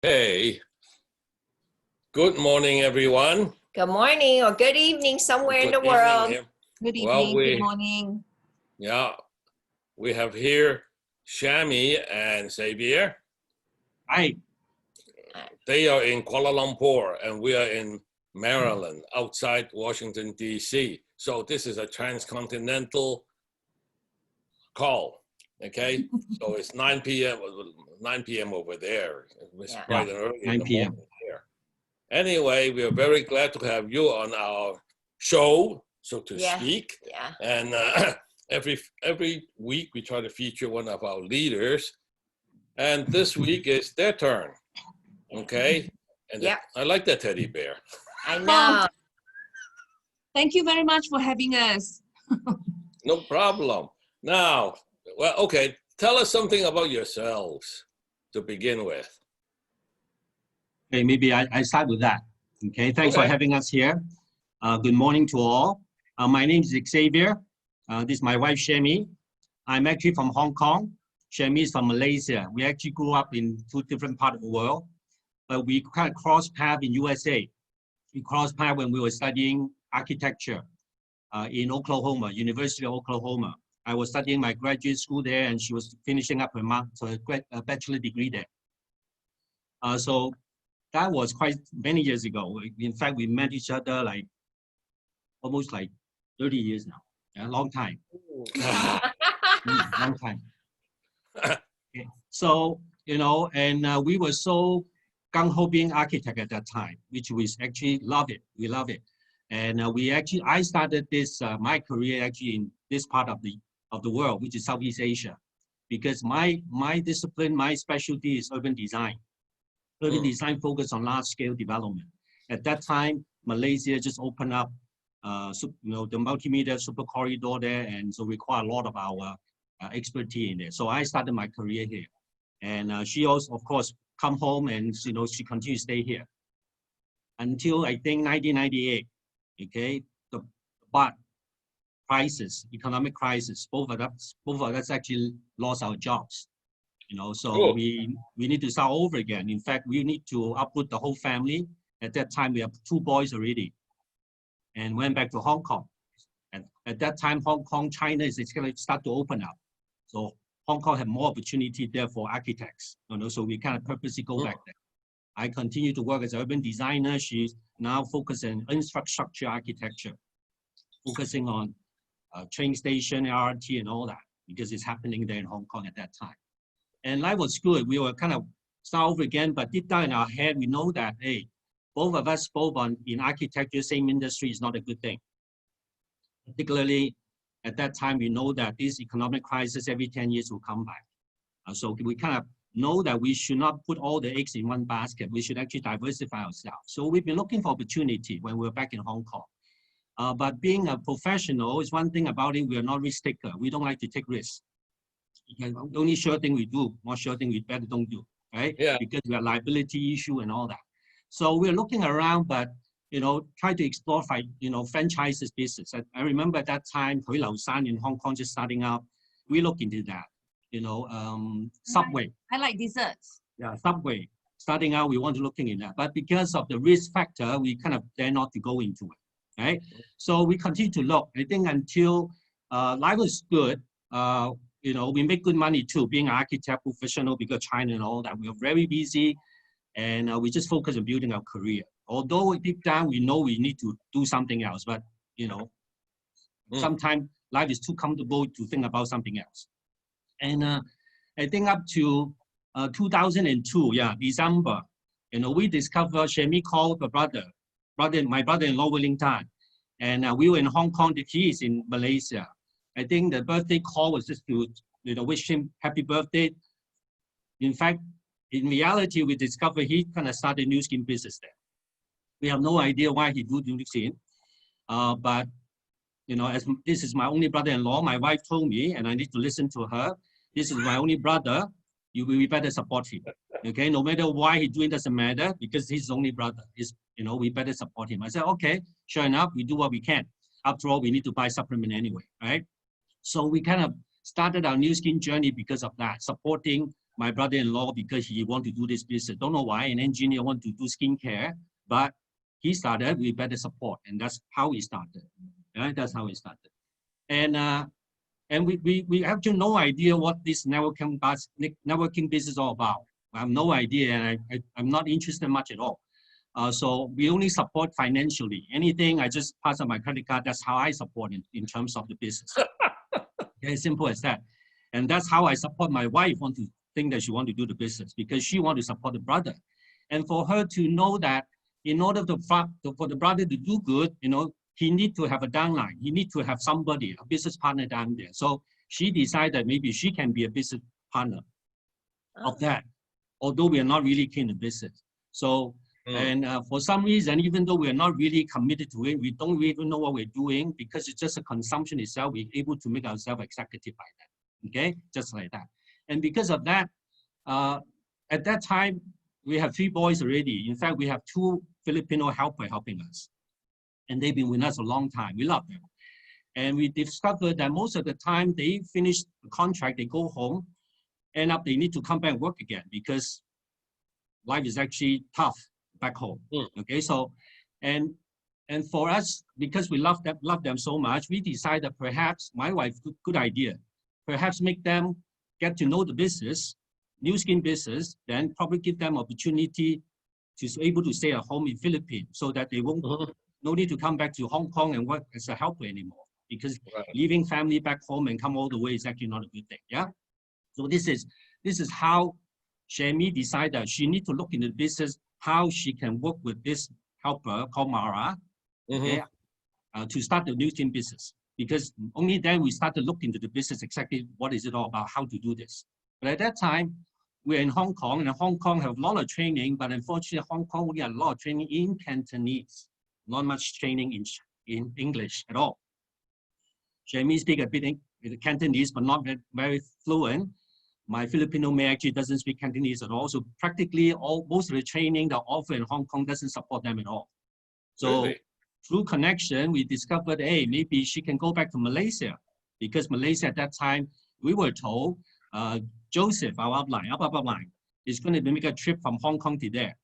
Hey, good morning, everyone. Good morning or good evening somewhere in the Good world. evening. Good Well, evening, good morning. Yeah, we have here Siamy and Xavier. Hi. They are in Kuala Lumpur and we are in Maryland, outside Washington, D.C. So this is a transcontinental call, okay? So it's 9 p.m. Over there. It's bright and early in the morning here. Anyway, we are very glad to have you on our show, so to speak. Yeah. And every week we try to feature one of our leaders. And this week is their turn. Okay? And I like that teddy bear. I know. Thank you very much for having us. No problem. Now, well, okay, tell us something about yourselves to begin with. Okay, maybe I start with that. Okay, thanks for having us here. Good morning to all. My name is Xavier. This is my wife, Siamy. I'm actually from Hong Kong. Siamy is from Malaysia. We actually grew up in two different parts of the world, but we kind of crossed paths in USA. We crossed paths when we were studying architecture in Oklahoma, University of Oklahoma. I was studying my graduate school there, and she was finishing up her bachelor degree there. So that was quite many years ago. In fact, we met each other like almost like 30 years now. A long time. Long time. Okay. So, you know, and we were so gung-ho being architect at that time, which we actually love it. We love it. And I started this, my career actually in this part of the world, which is Southeast Asia, because my discipline, my specialty is urban design. Urban design focused on large-scale development. At that time, Malaysia just opened up, the multimedia super corridor there, and so require a lot of our expertise in there. So I started my career here, and she also, of course, come home, and she continued to stay here until I think 1998. Okay, the economic crisis, both of us actually lost our jobs. So we need to start over again. In fact, we need to uproot the whole family. At that time, we have 2 boys already, and went back to Hong Kong. And at that time, Hong Kong, China is going to start to open up. So Hong Kong had more opportunity there for architects. So we kind of purposely go back there. I continue to work as an urban designer. She's now focusing on infrastructure architecture, focusing on train station, LRT, and all that, because it's happening there in Hong Kong at that time. And life was good. We were kind of start over again, but deep down in our head, we know that, hey, both of us, in architecture, same industry is not a good thing. Particularly at that time, we know that this economic crisis every 10 years will come back. So we kind of know that we should not put all the eggs in one basket. We should actually diversify ourselves. So we've been looking for opportunity when we were back in Hong Kong. But being a professional is one thing about it. We are not risk taker. We don't like to take risks. The only sure thing we do, more sure thing we better don't do, right? Yeah. Because we have liability issue and all that. So we're looking around, but try to explore franchises business. I remember at that time, Hui Lau San in Hong Kong just starting up. We look into that. Subway. I like desserts. Yeah, Subway. Starting out, we want to looking in that, but because of the risk factor, we kind of dare not to go into it, right? So we continue to look. I think until life was good. We make good money too, being an architect professional because China and all that. We are very busy, and we just focus on building our career. Although deep down we know we need to do something else, but sometimes life is too comfortable to think about something else. And I think up to 2002, December, we discovered Siamy called my brother-in-law Willing Tan, and we were in Hong Kong. He is in Malaysia. I think the birthday call was just to wish him happy birthday. In fact, in reality, we discovered he kind of started new skin business there. We have no idea why he do new skin, but as this is my only brother-in-law, my wife told me, and I need to listen to her. This is my only brother. We better support him. Okay, no matter why he's doing, doesn't matter, because he's his only brother. We better support him. I said, okay, sure enough, we do what we can. After all, we need to buy supplement anyway, right? So we kind of started our new skin journey because of that, supporting my brother-in-law because he want to do this business. Don't know why. An engineer want to do skincare, but he started. We better support, and that's how he started. Right? That's how he started. And we have no idea what this networking business is all about. I have no idea, and I'm not interested much at all. So we only support financially. Anything, I just pass on my credit card. That's how I support it in terms of the business. Okay, simple as that. And that's how I support my wife want to think that she want to do the business because she want to support the brother. And for her to know that in order for the brother to do good, he need to have a downline. He need to have somebody, a business partner down there. So she decided maybe she can be a business partner of that, although we are not really keen in business. So, and for some reason, even though we are not really committed to it, we don't even know what we're doing because it's just a consumption itself. We're able to make ourselves executive by that, okay? Just like that. And because of that, at that time, we have 3 boys already. In fact, we have 2 Filipino helpers helping us. And they've been with us a long time. We love them. And we discovered that most of the time they finish the contract, they go home, end up they need to come back and work again because life is actually tough back home. Okay, so and for us, because we love them so much, we decided perhaps my wife, good idea, perhaps make them get to know the business, new skin business, then probably give them opportunity to be able to stay at home in Philippines so that they won't no need to come back to Hong Kong and work as a helper anymore because leaving family back home and come all the way is actually not a good thing. Yeah. So this is how Siamy decided she need to look into the business, how she can work with this helper called Mara, okay, to start the new team business. Because only then we start to look into the business exactly what is it all about, how to do this. But at that time, we're in Hong Kong, and Hong Kong have a lot of training, but unfortunately, Hong Kong only had a lot of training in Cantonese, not much training in English at all. Siamy speaks a bit Cantonese, but not very fluent. My Filipino mate actually doesn't speak Cantonese at all. So practically most of the training that offer in Hong Kong doesn't support them at all. So through connection, we discovered, hey, maybe she can go back to Malaysia because Malaysia at that time, we were told, Joseph, our upline, is going to make a trip from Hong Kong to there.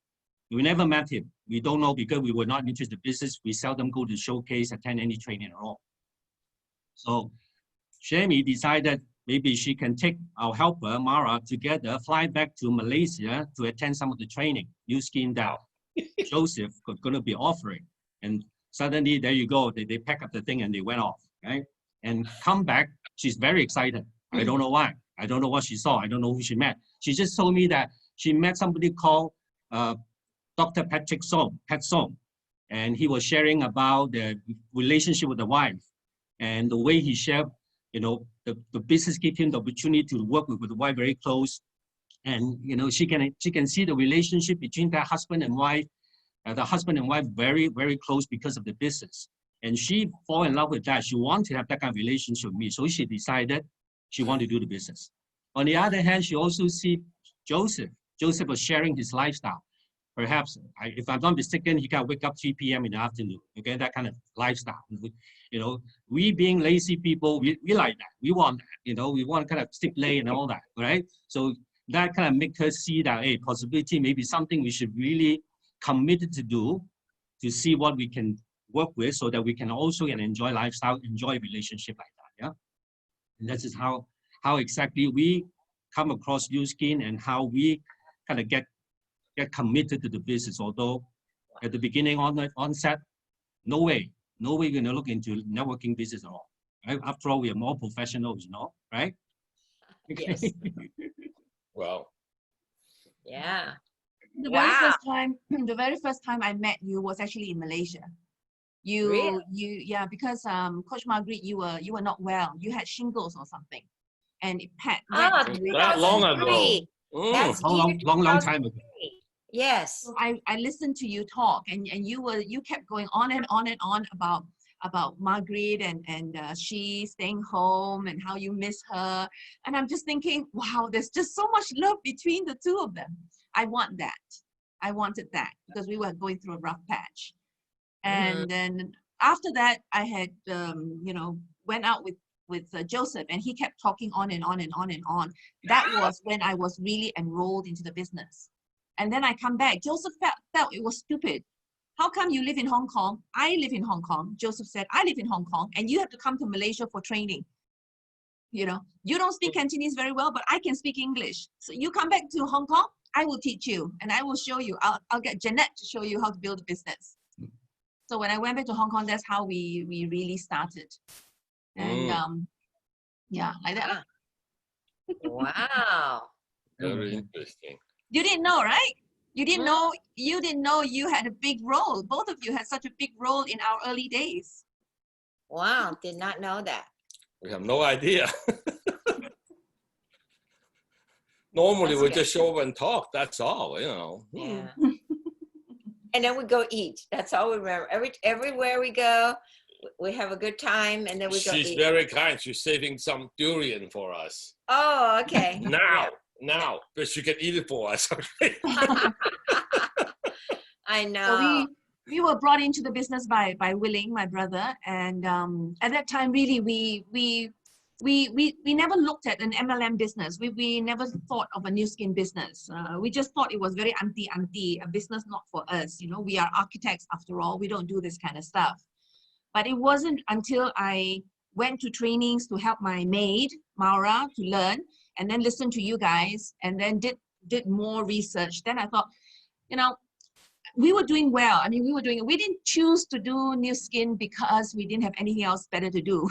We never met him. We don't know because we were not interested in business. We seldom go to showcase, attend any training at all. So Siamy decided maybe she can take our helper, Mara, together, fly back to Malaysia to attend some of the training, new skin that Joseph was going to be offering. And suddenly, there you go. They pack up the thing and they went off, right? And come back, she's very excited. I don't know why. I don't know what she saw. I don't know who she met. She just told me that she met somebody called Dr. Patrick Song, Pat Song, and he was sharing about the relationship with the wife and the way he shared, the business gave him the opportunity to work with the wife very close. And, she can see the relationship between that husband and wife, the husband and wife very, very close because of the business. And she fall in love with that. She wanted to have that kind of relationship with me. So she decided she wanted to do the business. On the other hand, she also see Joseph. Joseph was sharing his lifestyle. Perhaps, if I'm not mistaken, he can wake up 3 p.m. in the afternoon, okay, that kind of lifestyle. We being lazy people, we like that. We want that, we want to kind of stick late and all that, right? So that kind of make her see that, hey, possibility, maybe something we should really committed to do to see what we can work with so that we can also enjoy lifestyle, enjoy relationship like that, yeah? And this is how exactly we come across new skin and how we kind of get committed to the business. Although at the beginning onset, no way we're going to look into networking business at all. Right? After all, we are more professionals, right? Yes. Wow. Yeah. The very first time I met you was actually in Malaysia. Because Coach Margaret, you were not well. You had shingles or something, and it that long ago. That's long time ago. Yes. So I listened to you talk, and you kept going on and on and on about Margaret and she staying home and how you miss her. And I'm just thinking, wow, there's just so much love between the two of them. I want that. I wanted that because we were going through a rough patch. And then after that, I had, went out with Joseph, and he kept talking on and on and on and on. That was when I was really enrolled into the business. And then I come back. Joseph felt it was stupid. How come you live in Hong Kong? I live in Hong Kong. Joseph said, I live in Hong Kong, and you have to come to Malaysia for training. You know, you don't speak Cantonese very well, but I can speak English. So you come back to Hong Kong, I will teach you, and I will show you. I'll get Jeanette to show you how to build a business. So when I went back to Hong Kong, that's how we really started. And yeah, like that. Wow. Very interesting. You didn't know, right? You didn't know you had a big role. Both of you had such a big role in our early days. Wow. Did not know that. We have no idea. Normally, That's we good. just show up and talk. That's all, you know. Yeah. And then we go eat. That's all we remember. Everywhere we go, we have a good time, and then we go She's eat. very kind. She's saving some durian for us. Oh, okay. Now, but she can eat it for us. I So know. we were brought into the business by Willing, my brother, and at that time, really, we never looked at an MLM business. We never thought of a new skin business. We just thought it was very auntie, a business not for us. You know, we are architects after all. We don't do this kind of stuff. But it wasn't until I went to trainings to help my maid, Maura, to learn, and then listen to you guys, and then did more research. Then I thought, you know, we were doing well. I mean, we didn't choose to do new skin because we didn't have anything else better to do.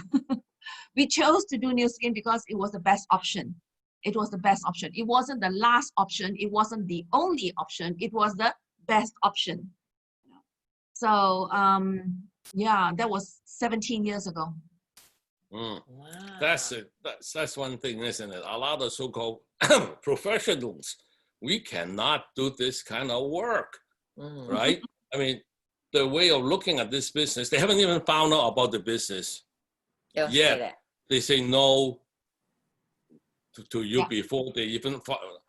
We chose to do new skin because it was the best option. It was the best option. It wasn't the last option. It wasn't the only option. It was the best option. So, yeah, that was 17 years ago. Mm. Wow. That's one thing, isn't it? A lot of so-called professionals, we cannot do this kind of work, right? I mean, the way of looking at this business, they haven't even found out about the business. They'll Yeah. say that. They say no to you Yeah. before they even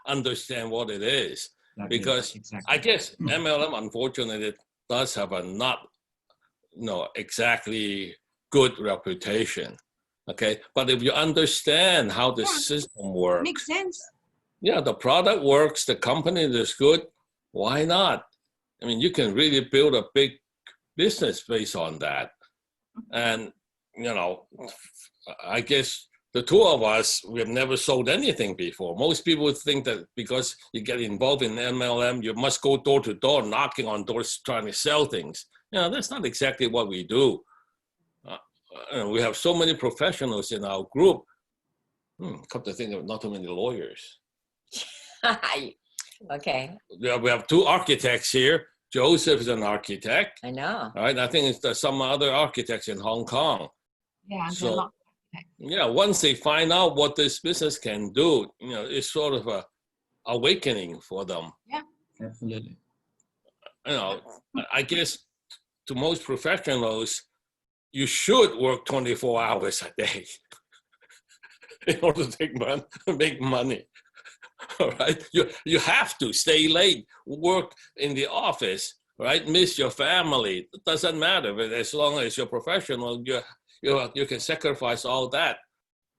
understand what it is. Exactly. Because Exactly. I guess MLM, unfortunately, does have a not, exactly good reputation. Okay, but if you understand how the system works, Makes sense. yeah, the product works, the company is good, why not? I mean, you can really build a big business based on that. And, I guess the two of us, we have never sold anything before. Most people think that because you get involved in MLM, you must go door to door, knocking on doors, trying to sell things. That's not exactly what we do. We have so many professionals in our group. Come to think of it, not too many lawyers. Okay. We have two architects here. Joseph is an architect. I know. Right? I think there's some other architects in Hong Kong. Yeah, So, there are a lot. yeah, once they find out what this business can do, it's sort of a awakening for them. Absolutely. I guess to most professionals, you should work 24 hours a day in order to make money. All right, you have to stay late, work in the office, right? Miss your family. It doesn't matter, but as long as you're professional, you can sacrifice all that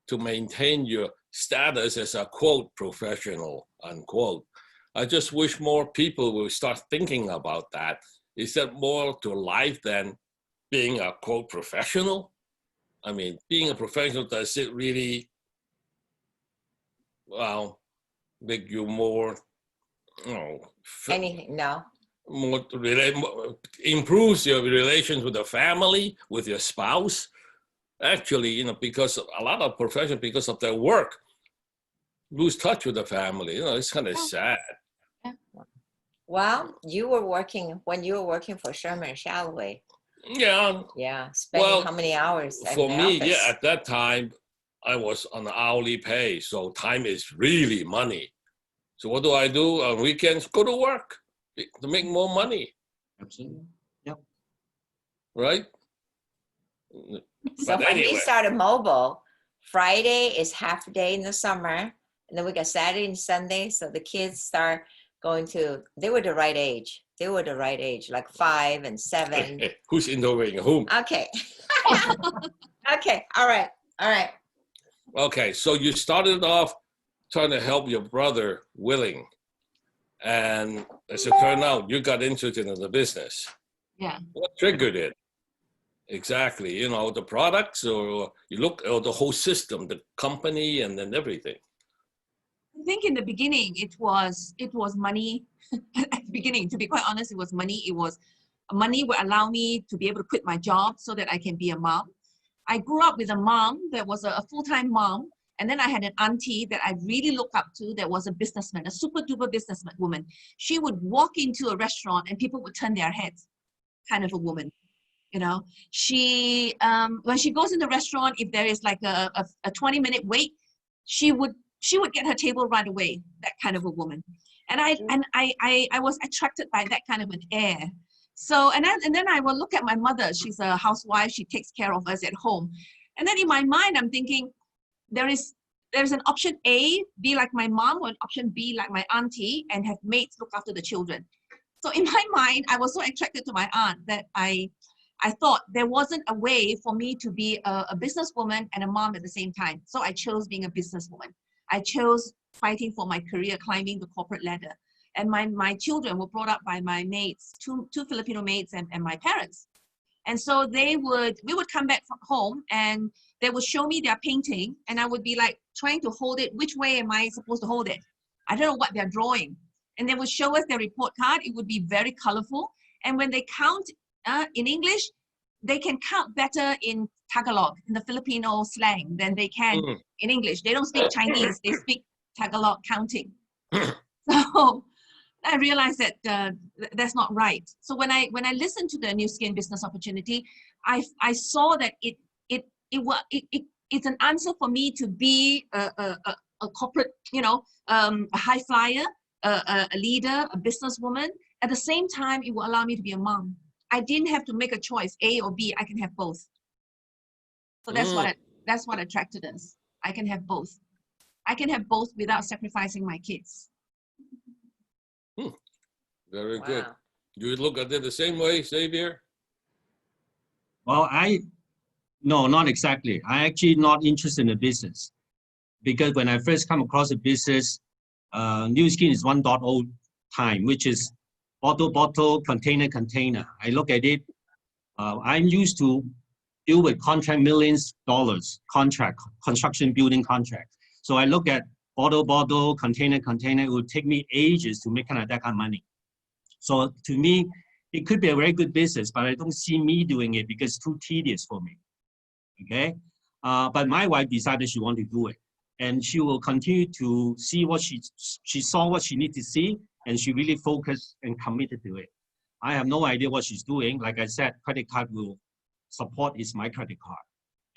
to maintain your status as a quote professional unquote. I just wish more people will start thinking about that. Is that more to life than being a quote professional? I mean, being a professional, does it really, make you more, Anything? No. more improves your relations with the family, with your spouse? Actually, because a lot of professionals, because of their work, lose touch with the family. It's kind of sad. Well, when you were working for Sherman Shalloway. Yeah. Yeah. Spending how many hours? For in the me, office? at that time, I was on hourly pay. So time is really money. So what do? On weekends, go to work to make more money. Absolutely. Yep. Right? So But when we anyway. started mobile, Friday is half a day in the summer, and then we got Saturday and Sunday. So the kids start going to, they were the right age. They were the right age, like 5 and 7. Who's interviewing whom? Okay. Okay. All right. All right. Okay, so you started off trying to help your brother, Willing. And as it turned out, you got interested in the business. Yeah. What triggered it? Exactly, you know, the products, or you look at the whole system, the company, and then everything. I think in the beginning it was money. At the beginning, to be quite honest, it was money. It was money would allow me to be able to quit my job so that I can be a mom. I grew up with a mom that was a full-time mom, and then I had an auntie that I really look up to that was a businessman, a super duper businessman woman. She would walk into a restaurant and people would turn their heads, kind of a woman. You know, she when she goes in the restaurant, if there is like a 20-minute wait, she would get her table right away. That kind of a woman, and I was attracted by that kind of an air. So and then I will look at my mother. She's a housewife. She takes care of us at home, and then in my mind I'm thinking there's an option A, be like my mom, or an option B, like my auntie, and have maids look after the children. So in my mind, I was so attracted to my aunt that I thought there wasn't a way for me to be a businesswoman and a mom at the same time. So I chose being a businesswoman. I chose fighting for my career, climbing the corporate ladder. And my children were brought up by my maids, two Filipino maids and my parents. And so we would come back from home and they would show me their painting and I would be like trying to hold it. Which way am I supposed to hold it? I don't know what they're drawing. And they would show us their report card. It would be very colorful. And when they count in English, they can count better in Tagalog, in the Filipino slang, than they can in English. They don't speak Chinese, they speak Tagalog counting. So I realized that that's not right. So when I listened to the New Skin business opportunity, I saw that it's an answer for me to be a corporate, a high flyer, a leader, a businesswoman. At the same time, it will allow me to be a mom. I didn't have to make a choice, A or B. I can have both. So that's what attracted us. I can have both. I can have both without sacrificing my kids. Very good. Do you look at it the same way, Xavier? Well, no, not exactly. I actually not interested in the business because when I first come across the business, New Skin is 1.0 time, which is bottle, container. I look at it. I'm used to deal with contract millions dollars contract, construction building contract. So I look at bottle, container. It would take me ages to make that kind of money. So to me, it could be a very good business, but I don't see me doing it because it's too tedious for me. Okay, but my wife decided she wanted to do it, and she will continue to see what she saw what she needed to see, and she really focused and committed to it. I have no idea what she's doing. Like I said, credit card will support is my credit card,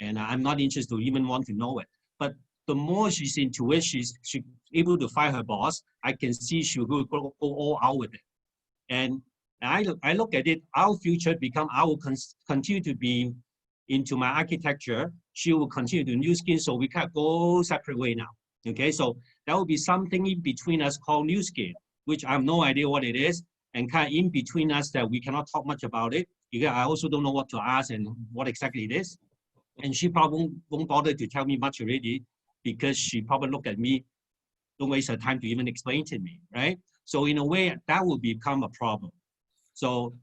and I'm not interested to even want to know it. But the more she's into it, she's able to find her boss. I can see she will go all out with it. And I look at it, our future I will continue to be into my architecture. She will continue to New Skin, so we can't go separate way now. Okay, so that will be something in between us called New Skin, which I have no idea what it is, and kind of in between us that we cannot talk much about it. Because I also don't know what to ask and what exactly it is. And she probably won't bother to tell me much already because she probably look at me, don't waste her time to even explain to me, right? So in a way, that will become a problem. So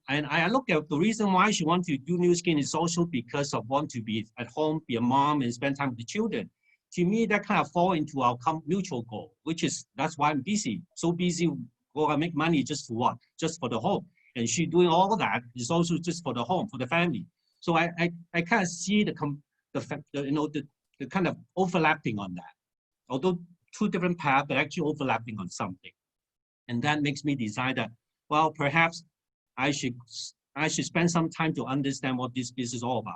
and I look at the reason why she wants to do New Skin is also because of want to be at home, be a mom and spend time with the children. To me, that kind of fall into our mutual goal, which is, that's why I'm busy. So busy, I make money just for what? Just for the home. And she doing all of that is also just for the home, for the family. So I kind of see the kind of overlapping on that. Although two different paths, but actually overlapping on something. And that makes me decide that, well, perhaps I should spend some time to understand what this business is all about.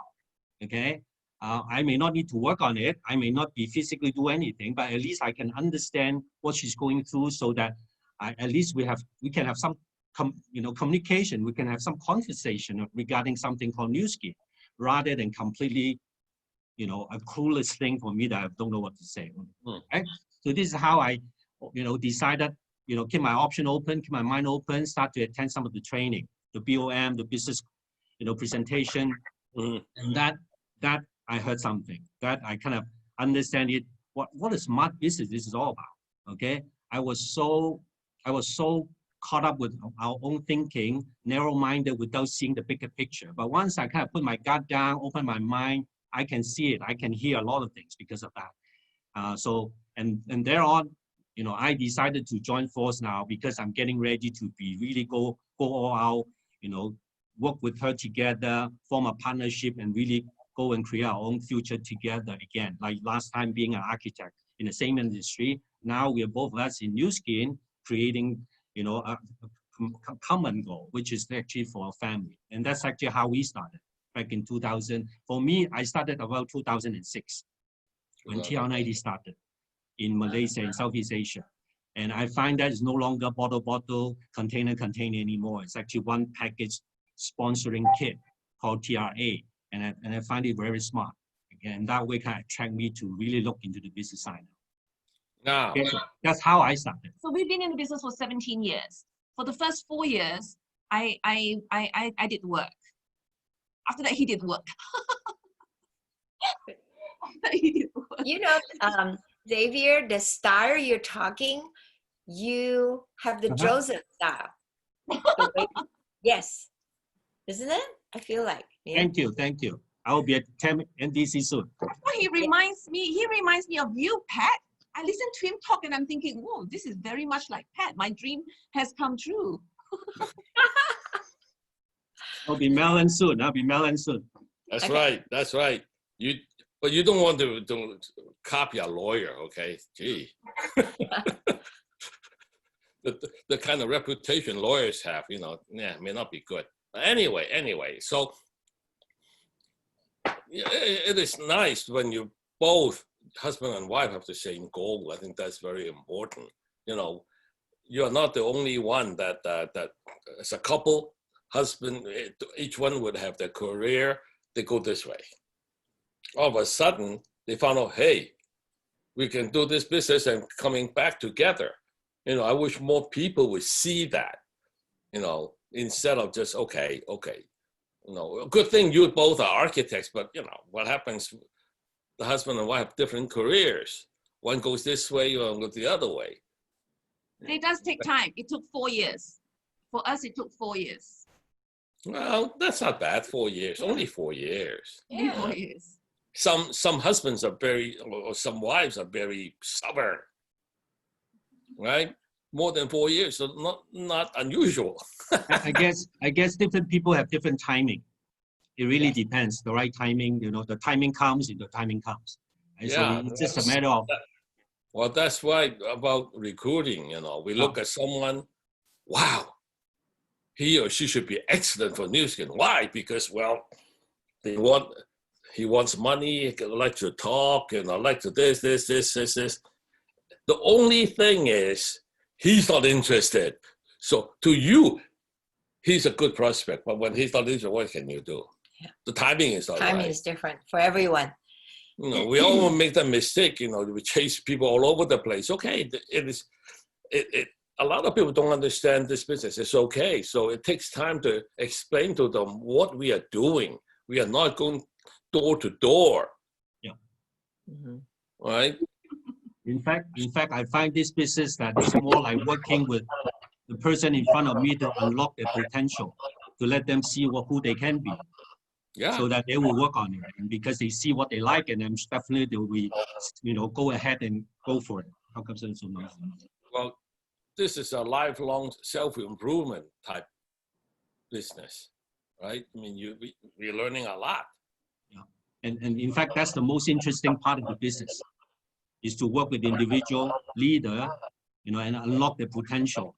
Okay, I may not need to work on it. I may not be physically do anything, but at least I can understand what she's going through, so that at least we can have some communication. We can have some conversation regarding something called New Skin, rather than completely, a clueless thing for me that I don't know what to say. Right? So this is how I, decided, keep my option open, keep my mind open, start to attend some of the training, the BOM, the business, presentation, and that I heard something that I kind of understand it. What a smart business this is all about. Okay, I was so caught up with our own thinking, narrow-minded without seeing the bigger picture. But once I kind of put my guard down, open my mind, I can see it. I can hear a lot of things because of that. So thereon, you know, I decided to join force now because I'm getting ready to be really go all out, you know, work with her together, form a partnership, and really go and create our own future together again. Like last time being an architect in the same industry, now we are both of us in New Skin creating, you know, a common goal, which is actually for our family. And that's actually how we started back in 2000. For me, I started about 2006 when TR90 started in Malaysia and Southeast Asia. And I find that it's no longer bottle, container anymore. It's actually one package sponsoring kit called TRA. And I find it very smart. Again, that way kind of attract me to really look into the business side. Now, Okay, so that's how I started. So we've been in the business for 17 years. For the first 4 years, I did work. After that, he did work. He did work. You know, Xavier, the style you're talking, you have the Joseph style. The way- yes, isn't it? I feel like. Yeah. Thank you. I will be at NDC soon. He reminds me of you, Pat. I listen to him talk and I'm thinking, whoa, this is very much like Pat. My dream has come true. I'll be Melon soon. that's Okay. right. That's right. But you don't want to copy a lawyer, okay? Gee. the kind of reputation lawyers have, you know, yeah, may not be good. But anyway, so yeah, it is nice when you both, husband and wife, have the same goal. I think that's very important. You know, you're not the only one that as a couple, husband, each one would have their career. They go this way. All of a sudden, they found out, hey, we can do this business and coming back together. You know, I wish more people would see that, you know, instead of just, okay. You know, a good thing you both are architects, but, you know, what happens, the husband and wife have different careers. One goes this way, one goes the other way. It does take time. It took 4 years. For us, it took 4 years. Well, that's not bad, 4 years, only 4 years. Only 4 years. Some husbands are or some wives are very stubborn, right? More than 4 years, so not unusual. I guess different people have different timing. It really depends. The right timing, you know, the timing comes. And Yeah, so it's just a matter of. Well, that's why about recruiting, you know, we look at someone, wow, he or she should be excellent for New Skin. Why? Because, well, he wants money, he likes to talk, you know, like to this. The only thing is, he's not interested. So to you, he's a good prospect, but when he's not interested, what can you do? Yeah. The timing is not right. Timing is different for everyone. You know, we all make that mistake. You know, we chase people all over the place. Okay, a lot of people don't understand this business. It's okay. So it takes time to explain to them what we are doing. We are not going door to door. Yeah. Mm-hmm. Right. In fact, I find this business that is more like working with the person in front of me to unlock their potential, to let them see who they can be. Yeah. So that they will work on it, and because they see what they like, and then definitely they will, you know, go ahead and go for it. How come so nice? Well, this is a lifelong self-improvement type business, right? I mean, we're learning a lot. Yeah, and in fact, that's the most interesting part of the business, is to work with individual leader, you know, and unlock their potential.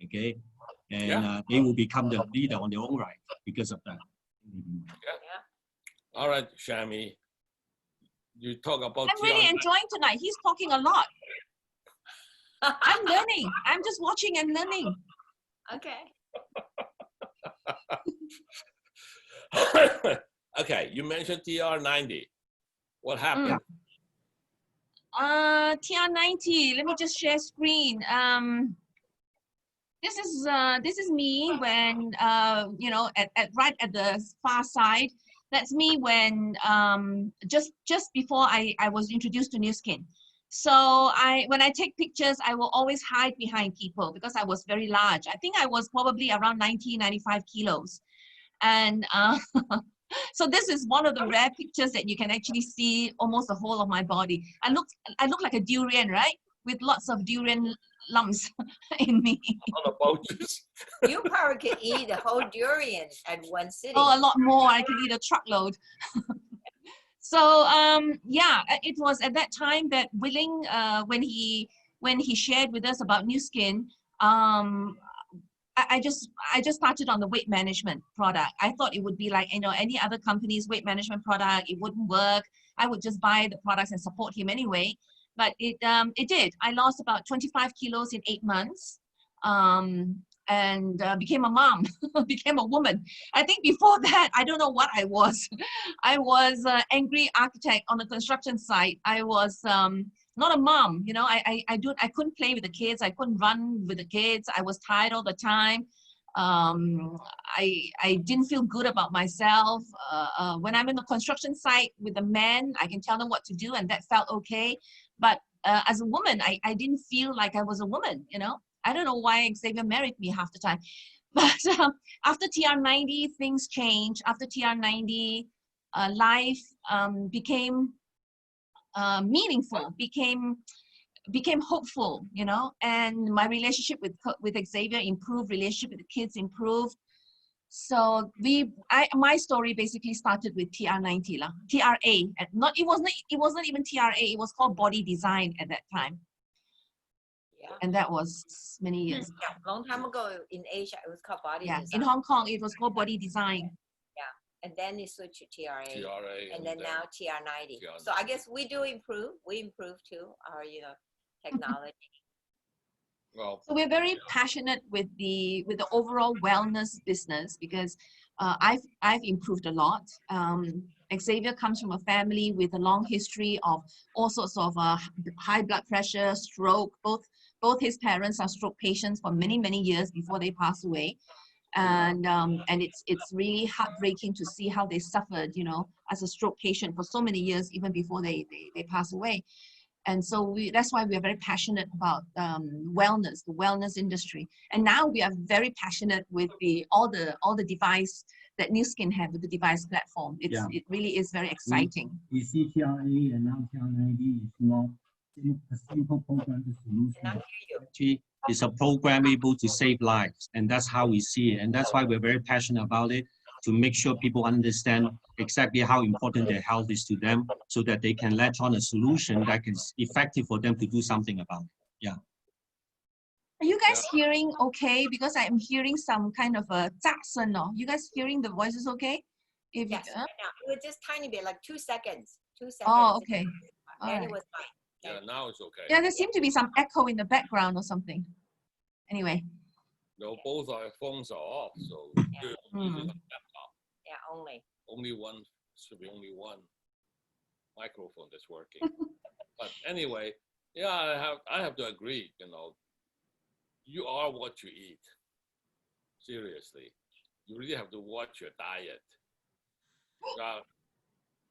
Okay, and they will become the leader on their own right because of that. All right, Siamy, you talk about. I'm really enjoying tonight. He's talking a lot. I'm learning. I'm just watching and learning. Okay. Okay, you mentioned TR90. What happened? TR90. Let me just share screen. This is me when you know, right at the far side. That's me when just before I was introduced to New Skin. So when I take pictures, I will always hide behind people because I was very large. I think I was probably around 95 kilos. And so this is one of the rare pictures that you can actually see almost the whole of my body. I look like a durian, right? With lots of durian lumps in me. All about this. You probably could eat a whole durian at one sitting. Oh, a lot more. I could eat a truckload. So yeah, it was at that time that Willing, when he shared with us about New Skin, I just started on the weight management product. I thought it would be like, you know, any other company's weight management product. It wouldn't work. I would just buy the products and support him anyway. But it did. I lost about 25 kilos in 8 months. And became a mom, became a woman. I think before that, I don't know what I was. I was an angry architect on a construction site. I was not a mom, you know. I couldn't play with the kids. I couldn't run with the kids. I was tired all the time. I didn't feel good about myself. When I'm in the construction site with the men, I can tell them what to do, and that felt okay. But as a woman, I didn't feel like I was a woman, you know. I don't know why Xavier married me half the time. But after TR90, things changed. After TR90, life became meaningful, became hopeful, you know. And my relationship with Xavier improved, relationship with the kids improved. So my story basically started with TR90 lah, TRA. It wasn't even TRA. It was called Body Design at that time. Yeah. And that was many years. Yeah, long time ago in Asia, it was called Body Design. In Hong Kong, it was called Body Design. Yeah, and then it switched to TRA, and then now TR90. TR90. So I guess we do improve. We improve too, our technology. Well, So we're very passionate with the overall wellness business because I've improved a lot. Xavier comes from a family with a long history of all sorts of high blood pressure, stroke. Both his parents are stroke patients for many years before they passed away, and it's really heartbreaking to see how they suffered, you know, as a stroke patient for so many years, even before they pass away. And so that's why we are very passionate about wellness, the wellness industry. And now we are very passionate with all the device that New Skin have with the device platform. It really is very exciting. We see TRA and now TR90 is not a simple program solution. Actually, it's a program able to save lives, and that's how we see it. And that's why we're very passionate about it, to make sure people understand exactly how important their health is to them, so that they can latch on a solution that is effective for them to do something about it. Yeah. Are you guys hearing okay? Because I'm hearing some kind of a zasen. You guys hearing the voices okay? Yes, right now. It was just tiny bit, like 2 seconds. 2 seconds. Oh, okay. And it was fine. yeah, now it's okay. Yeah, there seemed to be some echo in the background or something. Anyway. No, both our phones are off, so Yeah. laptop. Yeah, only. Only one, should be only one microphone that's working. But anyway, yeah, I have to agree, you know, you are what you eat. Seriously. You really have to watch your diet.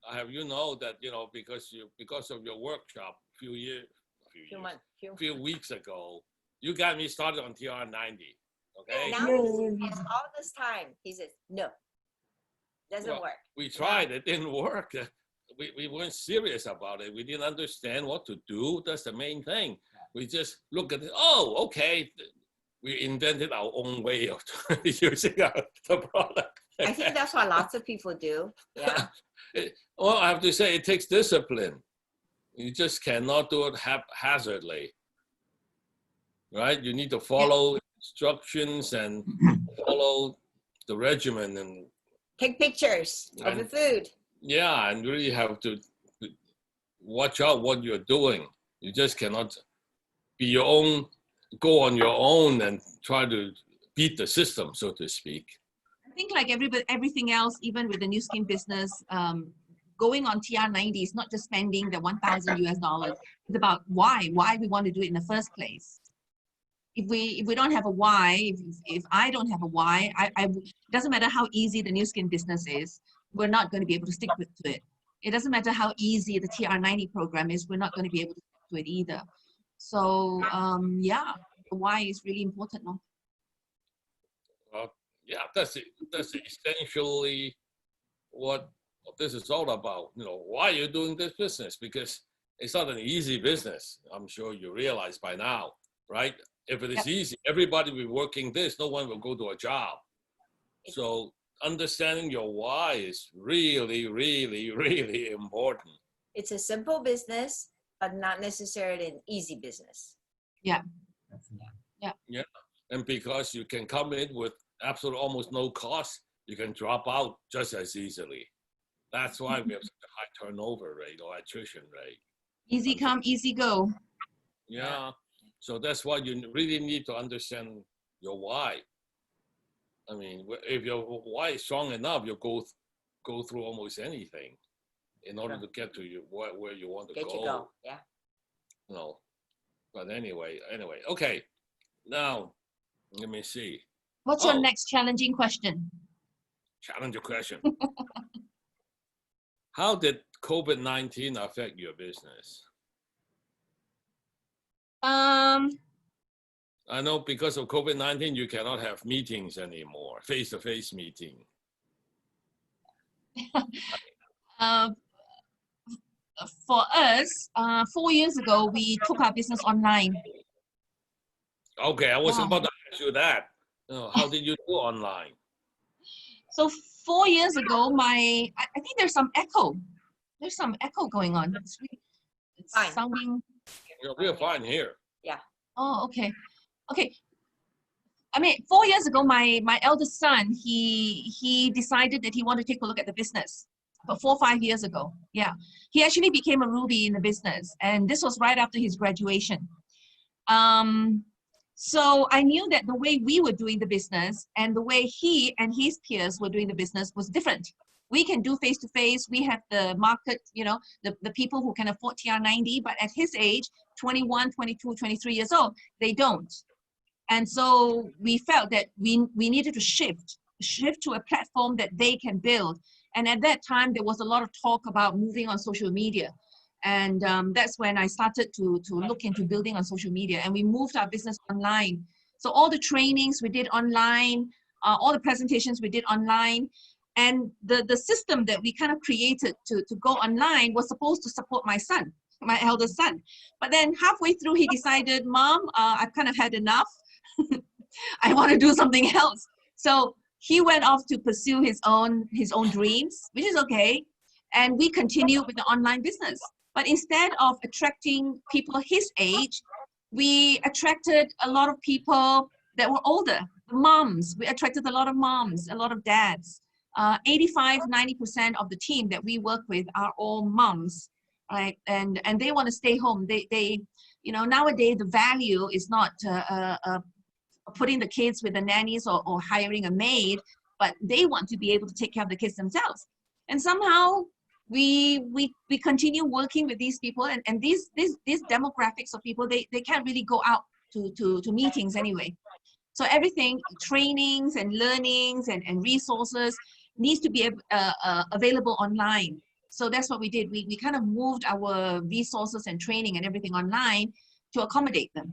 I have that, you know, because of your workshop few weeks ago, you got me started on TR90. Okay. Now all this time he says no. Doesn't work. We tried, it didn't work. We weren't serious about it. We didn't understand what to do. That's the main thing. We just look at it. Oh, okay. We invented our own way of using the product. I think that's what lots of people do. Yeah. Well, I have to say, it takes discipline. You just cannot do it haphazardly, right? You need to follow instructions and follow the regimen and take pictures of the food. Yeah, and really have to watch out what you're doing. You just cannot go on your own and try to beat the system, so to speak. I think like everything else, even with the New Skin business, going on TR90 is not just spending the $1,000 US. It's about why we want to do it in the first place. If we don't have a why, if I don't have a why, it doesn't matter how easy the New Skin business is. we're not going to be able to stick to it. It doesn't matter how easy the TR90 program is, we're not going to be able to stick to it either. So yeah, the why is really important. No? Yeah, that's essentially what this is all about. You know, why you're doing this business, because it's not an easy business. I'm sure you realize by now, right? If it is easy, everybody will be working this, no one will go to a job. So understanding your why is really, really, really important. It's a simple business, but not necessarily an easy business. Yeah. Yeah. And because you can come in with absolutely almost no cost, you can drop out just as easily. That's why we have such a high turnover rate or attrition rate. Easy come, easy go. Yeah. So that's why you really need to understand your why. I mean, if your why is strong enough, you'll go through almost anything in order to get to you where you want to Get you go. Yeah. No. But anyway, okay. Now, let me see. What's your next challenging question? Challenge your question. How did COVID-19 affect your business? I know because of COVID-19, you cannot have meetings anymore, face-to-face meeting. For us, 4 years ago, we took our business online. Okay, I wasn't about to ask you that. How did you do online? So 4 years ago, I think there's some echo. There's some echo going on. It's fine. Sounding. We're fine here. Yeah. Oh, okay. Okay. I mean, 4 years ago, my eldest son, he decided that he wanted to take a look at the business. But 4 or 5 years ago, yeah, he actually became a Ruby in the business, and this was right after his graduation. So I knew that the way we were doing the business and the way he and his peers were doing the business was different. We can do face-to-face. We have the market, you know, the people who can afford TR90, but at his age, 21, 22, 23 years old, they don't. And so we felt that we needed to shift to a platform that they can build. And at that time, there was a lot of talk about moving on social media. And that's when I started to look into building on social media, and we moved our business online. So all the trainings we did online, all the presentations we did online, and the system that we kind of created to go online was supposed to support my son, my eldest son. But then halfway through, he decided, Mom, I've kind of had enough. I want to do something else. So he went off to pursue his own dreams, which is okay. And we continued with the online business. But instead of attracting people his age, we attracted a lot of people that were older, moms. We attracted a lot of moms, a lot of dads. 85–90% of the team that we work with are all moms, right? And they want to stay home. They you know, nowadays the value is not putting the kids with the nannies or hiring a maid, but they want to be able to take care of the kids themselves. And somehow we continue working with these people, and these demographics of people, they can't really go out to meetings anyway. So everything, trainings and learnings and resources needs to be available online. So that's what we did. We kind of moved our resources and training and everything online to accommodate them.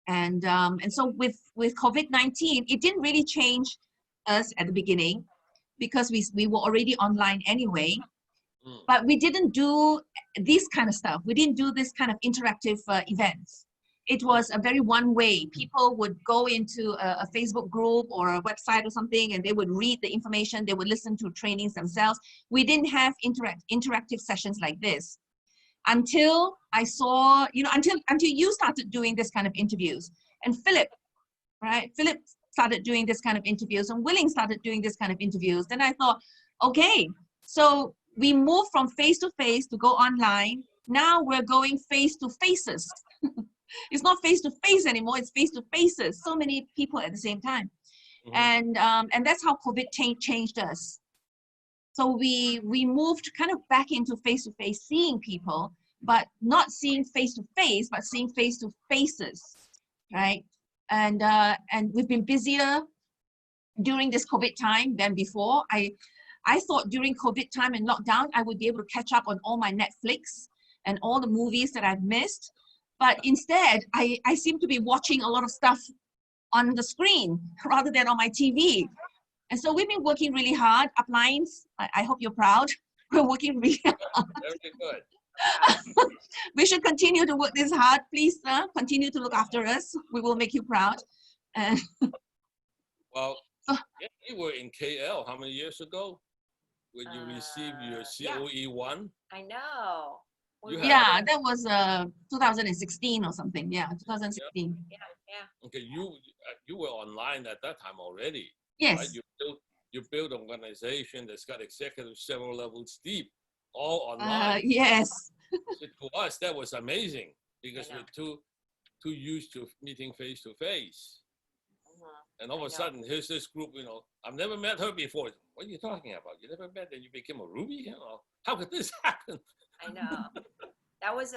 And so with COVID-19, it didn't really change us at the beginning because we were already online anyway. But we didn't do this kind of stuff. We didn't do this kind of interactive events. It was a very one way. People would go into a Facebook group or a website or something, and they would read the information. They would listen to trainings themselves. We didn't have interactive sessions like this until I saw, you know, until you started doing this kind of interviews. And Philip, right? Philip started doing this kind of interviews, and Willing started doing this kind of interviews. Then I thought, okay, so we moved from face-to-face to go online. Now we're going face-to-faces. It's not face-to-face anymore, it's face-to-faces. So many people at the same time. And that's how COVID changed us. So we moved kind of back into face-to-face, seeing people, but not seeing face-to-face, but seeing face-to-faces, right? And we've been busier during this COVID time than before. I I thought during COVID time and lockdown, I would be able to catch up on all my Netflix and all the movies that I've missed. But instead, I seem to be watching a lot of stuff on the screen rather than on my TV. And so we've been working really hard. Uplines, I hope you're proud. We're working really hard. Very good. We should continue to work this hard. Please, sir, continue to look after us. We will make you proud. Well, yeah, you were in KL how many years ago when you received your COE1? I know. Yeah, that was 2016 or something. Yeah, 2016. Yeah. Okay, you were online at that time already. Yes. Right? You built an organization that's got executives several levels deep, all online. Yes. So to us, that was amazing because we're too used to meeting face to face. And all of a sudden, here's this group, I've never met her before. What are you talking about? You never met and you became a Ruby? How could this happen? I know. That was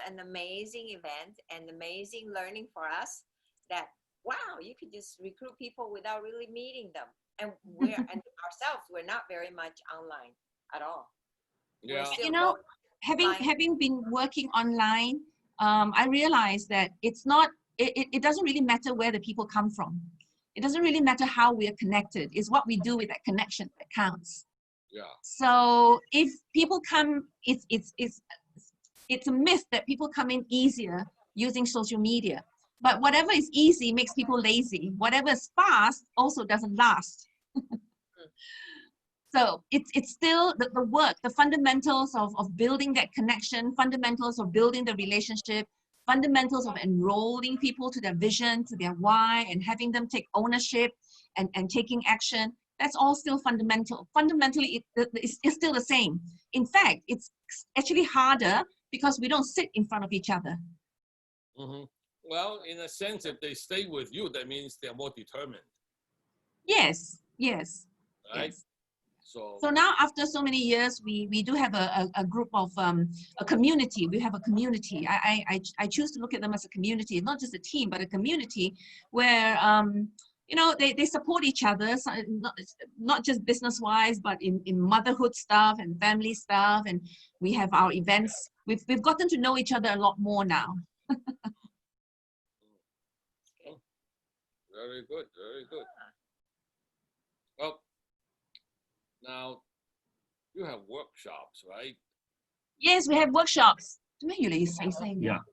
an amazing event and amazing learning for us that, wow, you could just recruit people without really meeting them. And ourselves, we're not very much online at all. Yeah. Having been working online, I realized that it doesn't really matter where the people come from. It doesn't really matter how we are connected. It's what we do with that connection that counts. Yeah. So if people come, it's a myth that people come in easier using social media. But whatever is easy makes people lazy. Whatever is fast also doesn't last. So it's still the work, the fundamentals of building that connection, fundamentals of building the relationship, fundamentals of enrolling people to their vision, to their why, and having them take ownership and taking action. That's all still fundamental. Fundamentally, it's still the same. In fact, it's actually harder because we don't sit in front of each other. Mm-hmm. Well, in a sense, if they stay with you, that means they're more determined. Yes. Right? Yes. So now, after so many years, we do have a group of a community. We have a community. I choose to look at them as a community, not just a team, but a community where they support each other, so not just business-wise, but in motherhood stuff and family stuff. And we have our events. We've gotten to know each other a lot more now. Very good, very good. Well, now you have workshops, right? Yes, we have workshops. 做咩越嚟越細聲嘅？ Yeah.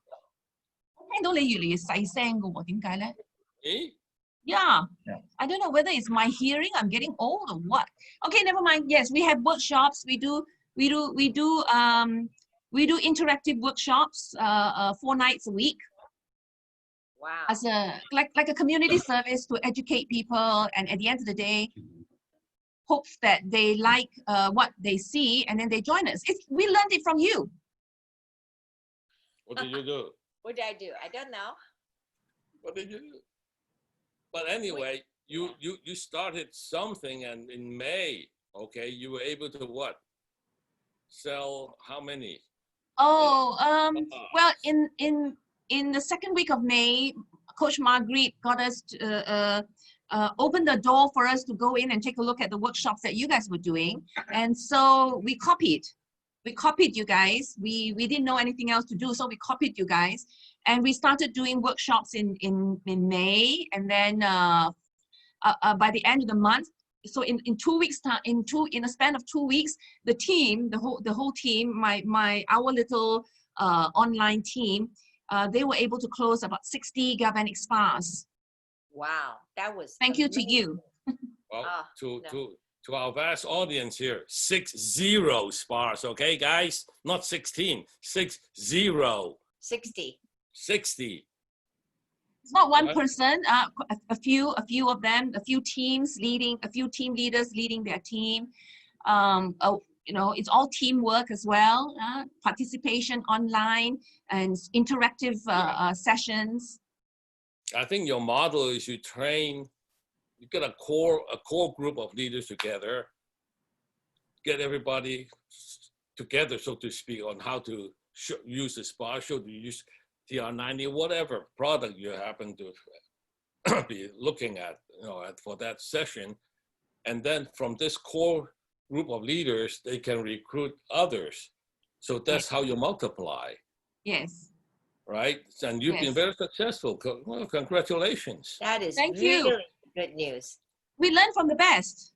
我聽到你越嚟越細聲嘅喎，點解咧？ Me? Yeah, I don't know whether it's my hearing. I'm getting old or what. Okay, never mind. Yes, we have workshops. We do interactive workshops 4 nights a week. Wow. As like a community service to educate people, and at the end of the day, hopes that they like what they see, and then they join us. We learned it from you. What did you do? What did I do? I don't know. What did you do? But anyway, you started something, and in May, okay, you were able to what? Sell how many? Oh, well, in the second week of May, Coach Marguerite got us to open the door for us to go in and take a look at the workshops that you guys were doing. And so we copied you guys. We didn't know anything else to do, so we copied you guys. And we started doing workshops in May, and then by the end of the month, so in 2 weeks time, in a span of 2 weeks, the team, the whole team, our little online team, they were able to close about 60 galvanic spas. Wow, that was Thank you to amazing. you. Well, to our vast audience here, 60 spas, okay, guys? Not 16, 60. 60. It's not one Right. person. A few of them, a few team leaders leading their team. It's all teamwork as well. Participation online and interactive sessions. I think your model is you get a core group of leaders together, get everybody together, so to speak, on how to use the spa, show to use TR90, whatever product you happen to be looking at, for that session. And then from this core group of leaders, they can recruit others. So that's how you multiply, Yes. right? And you've been Yes. very successful. Well, congratulations. That is Thank really you. good news. We learn from the best,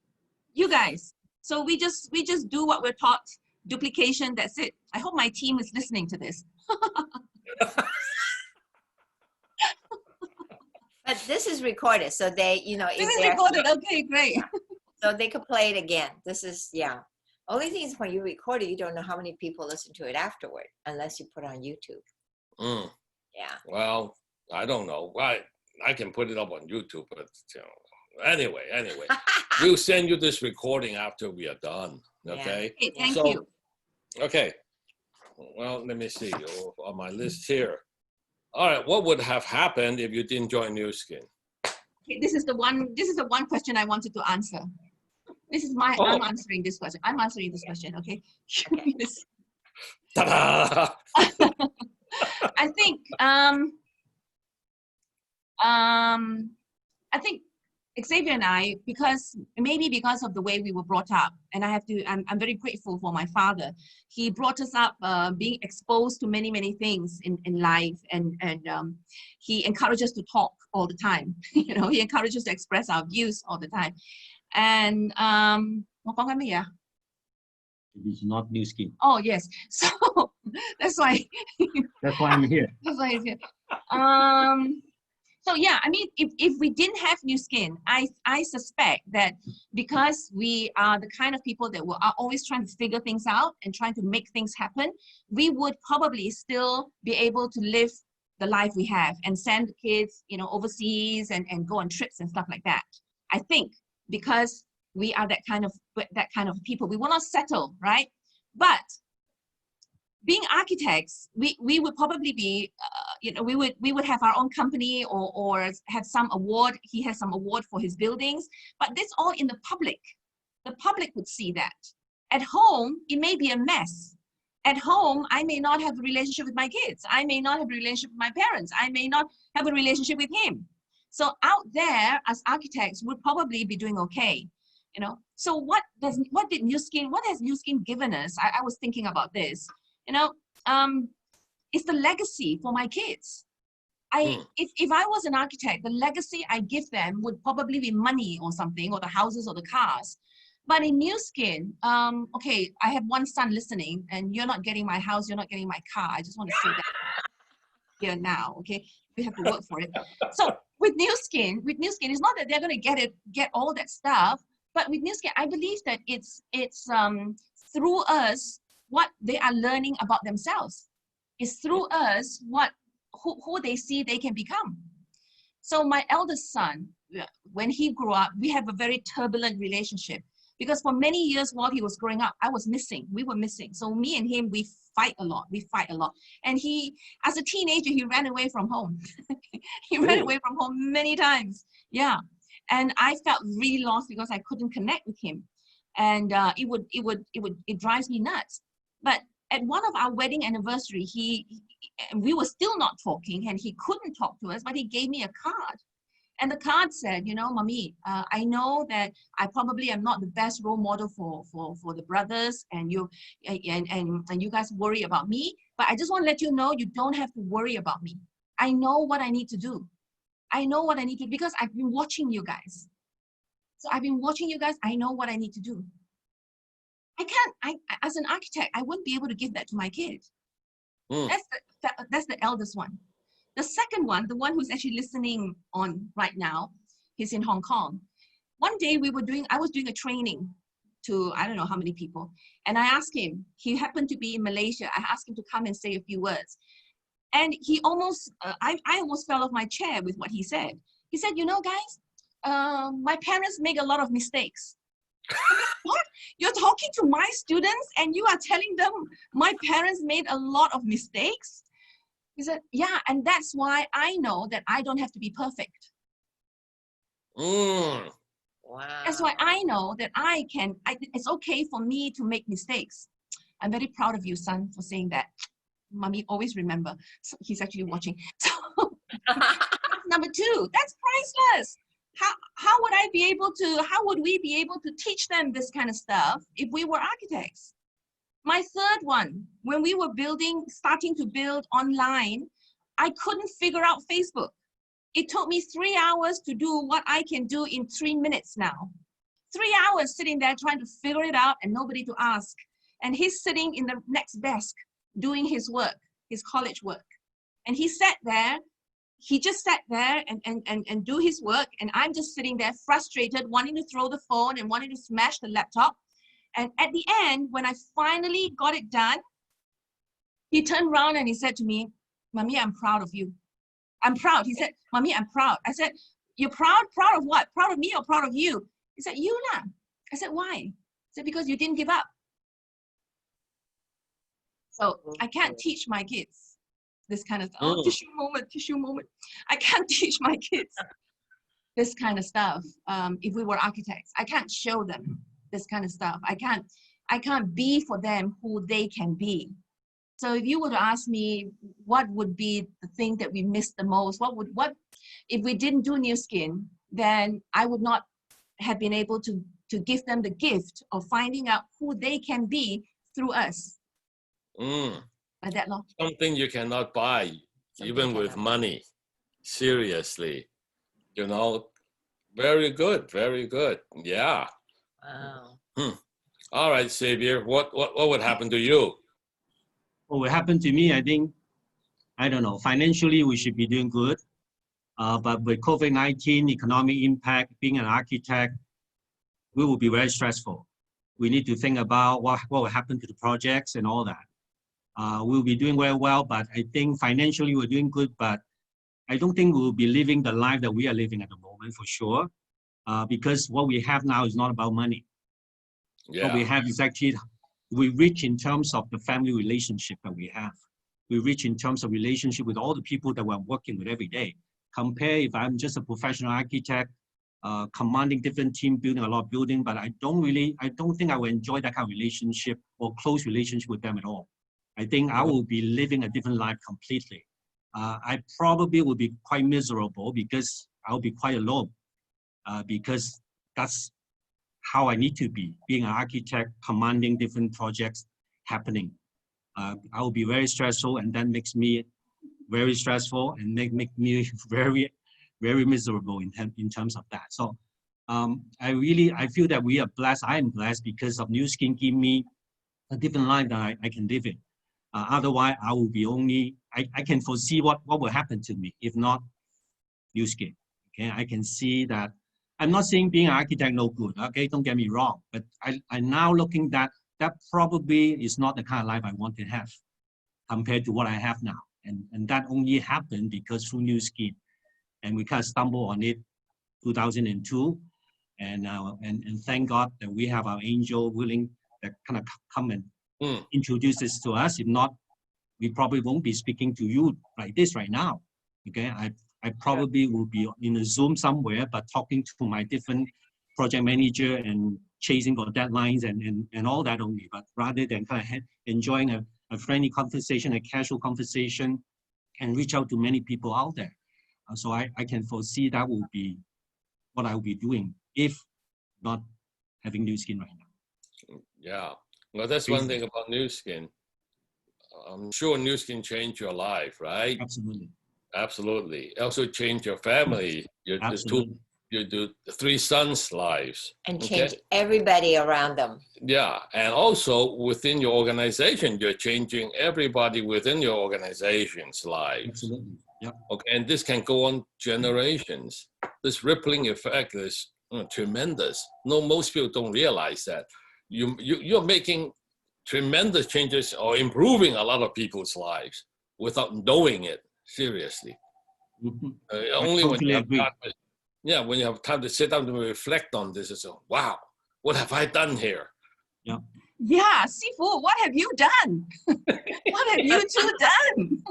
you guys. So we just do what we're taught. Duplication. That's it. I hope my team is listening to this. But this is recorded, so they, you know, This if is they're, recorded. Okay, great. so they could play it again. This is, yeah. Only thing is when you record it, you don't know how many people listen to it afterward, unless you put it on YouTube. Mm. Yeah. Well, I don't know. I can put it up on YouTube, but you know, anyway, we'll send you this recording after we are done. Okay. Okay, thank So, you. okay. Well, let me see on my list here. All right. What would have happened if you didn't join New Skin? Okay, this is the one question I wanted to answer. This is my, Oh. I'm answering this question. I'm answering this question, okay? Okay. Ta-da! I think Xavier and I, maybe because of the way we were brought up, and I'm very grateful for my father. He brought us up being exposed to many things in life, and he encouraged us to talk all the time. You know, he encouraged us to express our views all the time. And It is not New Skin. oh yes, so that's why That's why I'm here. that's why he's here. So yeah, I mean, if we didn't have New Skin, I suspect that because we are the kind of people that are always trying to figure things out and trying to make things happen, we would probably still be able to live the life we have and send the kids, you know, overseas and go on trips and stuff like that. I think because we are that kind of people, we will not settle, right? But being architects, we would probably be, you know, we would have our own company or have some award. He has some award for his buildings, but that's all in the public. The public would see that. At home, it may be a mess. At home, I may not have a relationship with my kids. I may not have a relationship with my parents. I may not have a relationship with him. So out there, as architects, we'd probably be doing okay, you know. So what has New Skin given us? I was thinking about this. You know, it's the legacy for my kids. If I was an architect, the legacy I give them would probably be money or something, or the houses or the cars. But in New Skin, okay, I have one son listening, and you're not getting my house, you're not getting my car. I just want to say that here now, okay? We have to work for it. So with New Skin, it's not that they're going to get all that stuff, but with New Skin, I believe that it's through us what they are learning about themselves. It's through us who they see they can become. So my eldest son, when he grew up, we have a very turbulent relationship because for many years while he was growing up, we were missing. So me and him, we fight a lot. And he, as a teenager, he ran away from home. He ran away from home many times. Yeah. And I felt really lost because I couldn't connect with him. And it drives me nuts. But at one of our wedding anniversary, we were still not talking and he couldn't talk to us, but he gave me a card. And the card said, you know, Mommy, I know that I probably am not the best role model for the brothers and you guys worry about me, but I just want to let you know you don't have to worry about me. I know what I need to do. Because I've been watching you guys. So I've been watching you guys. I know what I need to do. As an architect, I wouldn't be able to give that to my kids. That's the eldest one. The second one, the one who's actually listening on right now, he's in Hong Kong. One day I was doing a training to, I don't know how many people. And I asked him, he happened to be in Malaysia. I asked him to come and say a few words. And he I almost fell off my chair with what he said. He said, you know, guys, my parents make a lot of mistakes. What? You're talking to my students and you are telling them my parents made a lot of mistakes? He said, yeah, and that's why I know that I don't have to be perfect. Wow. That's why I know that it's okay for me to make mistakes. I'm very proud of you, son, for saying that. Mommy, always remember. So he's actually watching. So number two, that's priceless. how would I be able to, how would we be able to teach them this kind of stuff if we were architects? My third one, when we were starting to build online, I couldn't figure out Facebook. It took me 3 hours to do what I can do in 3 minutes now. 3 hours sitting there trying to figure it out and nobody to ask. And he's sitting in the next desk doing his work, his college work. And he sat there, he just sat there and do his work. And I'm just sitting there frustrated, wanting to throw the phone and wanting to smash the laptop. And at the end, when I finally got it done, he turned around and he said to me, "Mommy, I'm proud of you. I'm proud." He said, "Mommy, I'm proud." I said, "You're proud? Proud of what? Proud of me or proud of you?" He said, "You lah." I said, "Why?" He said, "Because you didn't give up." So I can't teach my kids this kind of stuff. Oh, tissue moment, tissue moment. I can't teach my kids this kind of stuff. If we were architects, I can't show them this kind of stuff. I can't be for them who they can be. So if you were to ask me what would be the thing that we missed the most, what if we didn't do New Skin, then I would not have been able to give them the gift of finding out who they can be through us. Like that, no? Something you cannot buy, even with money. Seriously, you know, very good, very good. Yeah. Wow. All right, Xavier, what would happen to you? What will happen to me, I think, I don't know, financially we should be doing good. But with COVID-19 economic impact, being an architect, we will be very stressful. We need to think about what will happen to the projects and all that. We'll be doing very well, but I think financially we're doing good, but I don't think we'll be living the life that we are living at the moment for sure. Because what we have now is not about money. Yeah. What we have is actually, we rich in terms of the family relationship that we have. We rich in terms of relationship with all the people that we're working with every day. Compare if I'm just a professional architect, commanding different team, building a lot of building, but I don't think I will enjoy that kind of relationship or close relationship with them at all. I think I will be living a different life completely. I probably will be quite miserable because I'll be quite alone. Because that's how I need to be, being an architect, commanding different projects happening. I will be very stressful, and that makes me very stressful and make me very, very miserable in terms of that. So I feel that we are blessed. I am blessed because of New Skin give me a different life that I can live in. Otherwise, I will be only, I can foresee what will happen to me if not New Skin. Okay, I can see that. I'm not saying being an architect no good, okay, don't get me wrong, but I now looking that probably is not the kind of life I want to have compared to what I have now. And that only happened because through New Skin. And we kind of stumbled on it 2002. And thank God that we have our angel willing that kind of come and introduce this to us. If not, we probably won't be speaking to you like this right now. Okay, I probably will be in a Zoom somewhere, but talking to my different project manager and chasing for deadlines and all that only. But rather than kind of enjoying a friendly conversation, a casual conversation, and reach out to many people out there. So I can foresee that will be what I will be doing if not having New Skin right now. Yeah, well, that's one thing about New Skin. I'm sure New Skin changed your life, right? Absolutely. Absolutely. Also changed your family, your three sons' lives. And change everybody around them. Yeah, and also within your organization, you're changing everybody within your organization's lives. Absolutely. Yeah. Okay, and this can go on generations. This rippling effect is tremendous. No, most people don't realize that. You're making tremendous changes or improving a lot of people's lives without knowing it. Seriously. Only when you have time when you have time to sit down and reflect on this, it's wow, what have I done here? Yeah. Yeah, Sifu, what have you done? What have you two done?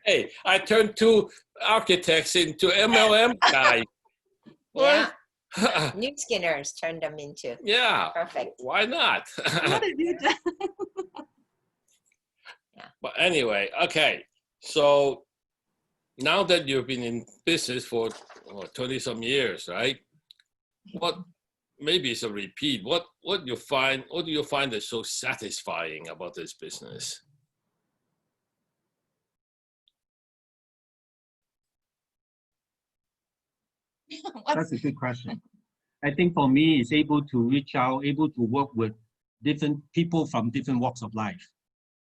Hey, I turned two architects into MLM guys. Yeah. New Skinners turned them into. Yeah. Perfect. Why not? What have you done? Yeah. But anyway, okay. So now that you've been in business for 20 some years, right? What, maybe it's a repeat. What do you find that's so satisfying about this business? That's a good question. I think for me, it's able to reach out, able to work with different people from different walks of life.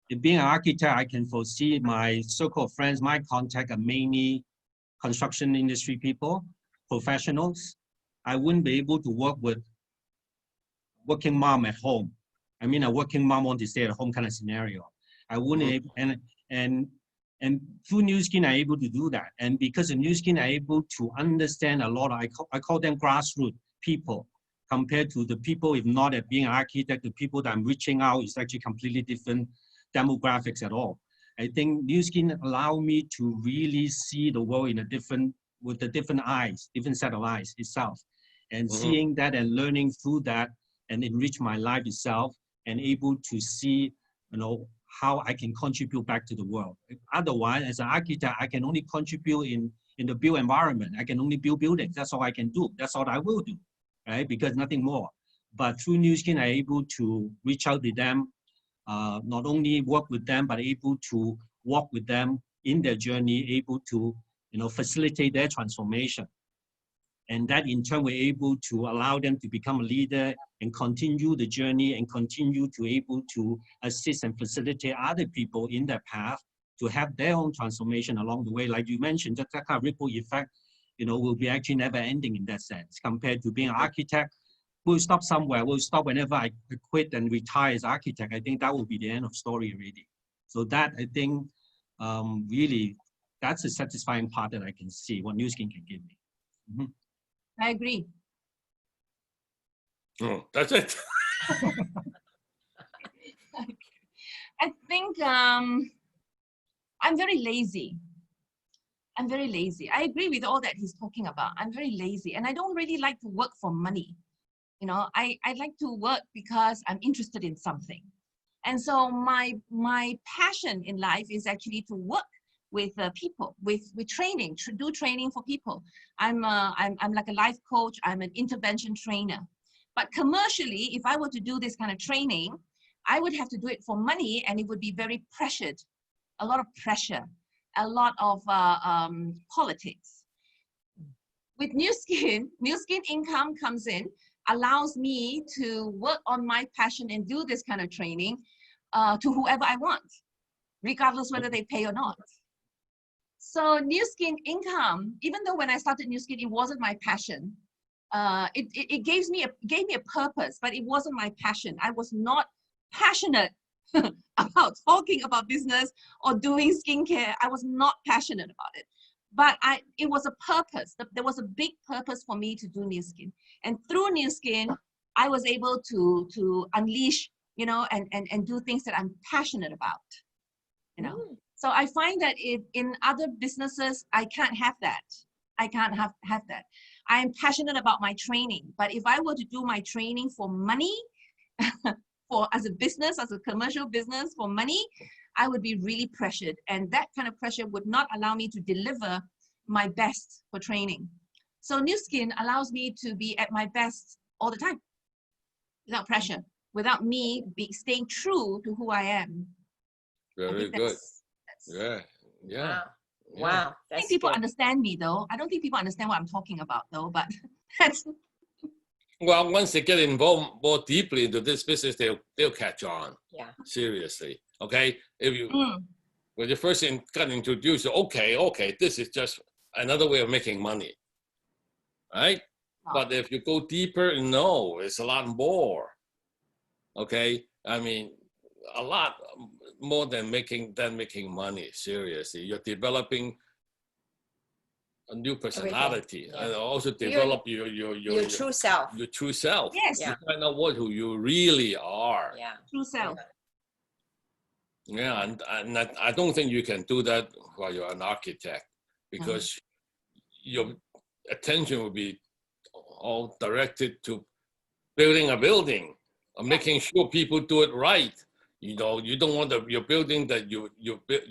In being an architect, I can foresee my circle of friends, my contact are mainly construction industry people, professionals. I wouldn't be able to work with working mom at home. I mean, a working mom want to stay at home kind of scenario. I wouldn't, and through New Skin, I'm able to do that. And because of New Skin, I'm able to understand a lot of, I call them grassroots people, compared to the people, if not at being an architect, the people that I'm reaching out is actually completely different demographics at all. I think New Skin allow me to really see the world in a different, with the different eyes, different set of eyes itself. And seeing that and learning through that and enrich my life itself and able to see, you know, how I can contribute back to the world. Otherwise, as an architect, I can only contribute in the built environment. I can only build buildings. That's all I can do. That's all I will do, right? Because nothing more. But through New Skin, I'm able to reach out to them, not only work with them, but able to walk with them in their journey, able to, you know, facilitate their transformation. And that in turn, we're able to allow them to become a leader and continue the journey and continue to able to assist and facilitate other people in their path to have their own transformation along the way. Like you mentioned, that kind of ripple effect, you know, will be actually never ending in that sense. Compared to being an architect, we'll stop somewhere. We'll stop whenever I quit and retire as architect. I think that will be the end of story already. So that, I think, really, that's a satisfying part that I can see what New Skin can give me. I agree. Oh, that's it. I think I'm very lazy. I'm very lazy. I agree with all that he's talking about. I'm very lazy and I don't really like to work for money. You know, I like to work because I'm interested in something. And so my passion in life is actually to work with people, with training, to do training for people. I'm like a life coach. I'm an intervention trainer. But commercially, if I were to do this kind of training, I would have to do it for money and it would be very pressured, a lot of pressure, a lot of politics. With New Skin income comes in, allows me to work on my passion and do this kind of training to whoever I want, regardless whether they pay or not. So New Skin income, even though when I started New Skin, it wasn't my passion. It gave me a purpose, but it wasn't my passion. I was not passionate about talking about business or doing skincare. I was not passionate about it, but it was a purpose. There was a big purpose for me to do New Skin, and through New Skin, I was able to unleash, you know, and do things that I'm passionate about, you know. So I find that in other businesses, I can't have that. I can't have that. I am passionate about my training, but if I were to do my training for money, as a business, as a commercial business for money, I would be really pressured. And that kind of pressure would not allow me to deliver my best for training. So New Skin allows me to be at my best all the time, without pressure, without me staying true to who I am. Very good. Yeah. Wow. I think people understand me though. I don't think people understand what I'm talking about though, but that's... Well, once they get involved more deeply into this business, they'll catch on. Yeah. Seriously. Okay. If you when you first got introduced, okay, this is just another way of making money. Right? But if you go deeper, no, it's a lot more. Okay. I mean, a lot more than making money. Seriously. You're developing a new personality, and also develop your true self. Your true self. Yes. You find out who you really are. Yeah. True self. Yeah, and I don't think you can do that while you're an architect, because your attention will be all directed to building a building, or making sure people do it right. You know, you don't want your building that you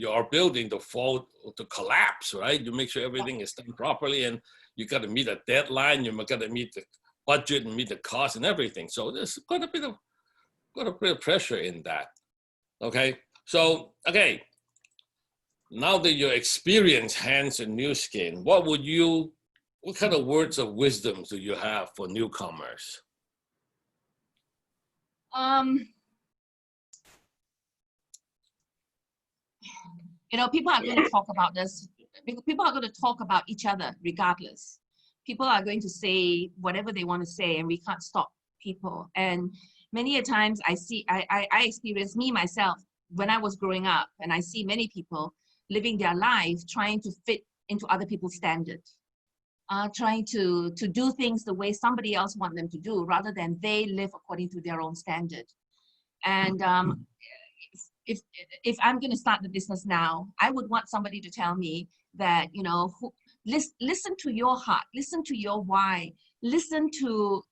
are building to fall, to collapse, right? You make sure everything is done properly, and you got to meet a deadline. You got to meet the budget and meet the cost and everything. So there's quite a bit of pressure in that. Okay, so okay, now that you experience Hands and New Skin, what kind of words of wisdom do you have for newcomers? You know, people are going to talk about this. People are going to talk about each other regardless. People are going to say whatever they want to say, and we can't stop people. And many a times I experience me myself when I was growing up, and I see many people living their life trying to fit into other people's standards, trying to do things the way somebody else wants them to do, rather than they live according to their own standard. And if I'm going to start the business now, I would want somebody to tell me that, you know, listen to your heart, listen to your why, listen to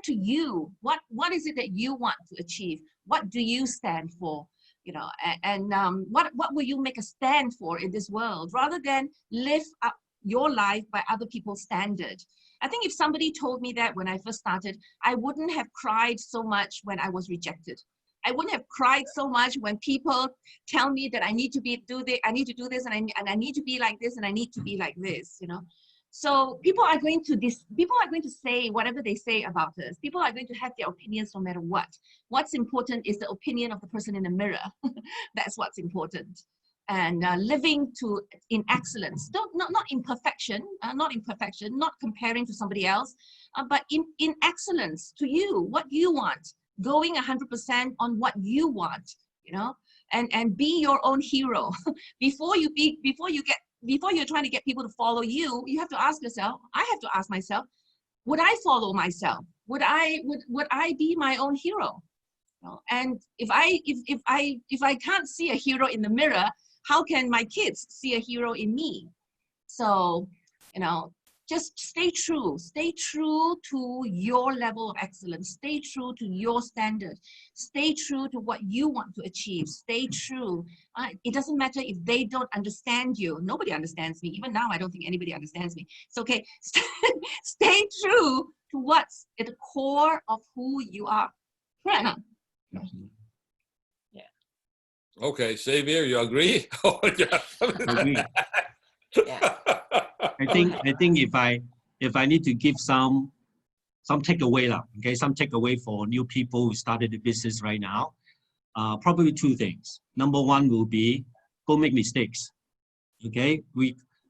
you. What is it that you want to achieve? What do you stand for? You know, and what will you make a stand for in this world, rather than live up your life by other people's standard. I think if somebody told me that when I first started, I wouldn't have cried so much when I was rejected. I wouldn't have cried so much when people tell me that I need to do this, and I need to be like this, and I need to be like this, you know. So people are going to say whatever they say about us. People are going to have their opinions no matter what. What's important is the opinion of the person in the mirror. That's what's important. And living in excellence, not in perfection, not comparing to somebody else, but in excellence to you, what you want. Going 100% on what you want, you know, and be your own hero. Before you're trying to get people to follow you, you have to ask yourself. I have to ask myself, would I follow myself? Would I be my own hero? You know, and if I can't see a hero in the mirror, how can my kids see a hero in me? So, you know, just stay true to your level of excellence, stay true to your standard, stay true to what you want to achieve, stay true. It doesn't matter if they don't understand you. Nobody understands me. Even now, I don't think anybody understands me. It's okay. Stay true to what's at the core of who you are. Right? Yeah. Okay, Xavier, you agree? I agree. Yeah. I think if I need to give some takeaway, okay, some takeaway for new people who started the business right now, probably two things. Number one will be go make mistakes. Okay,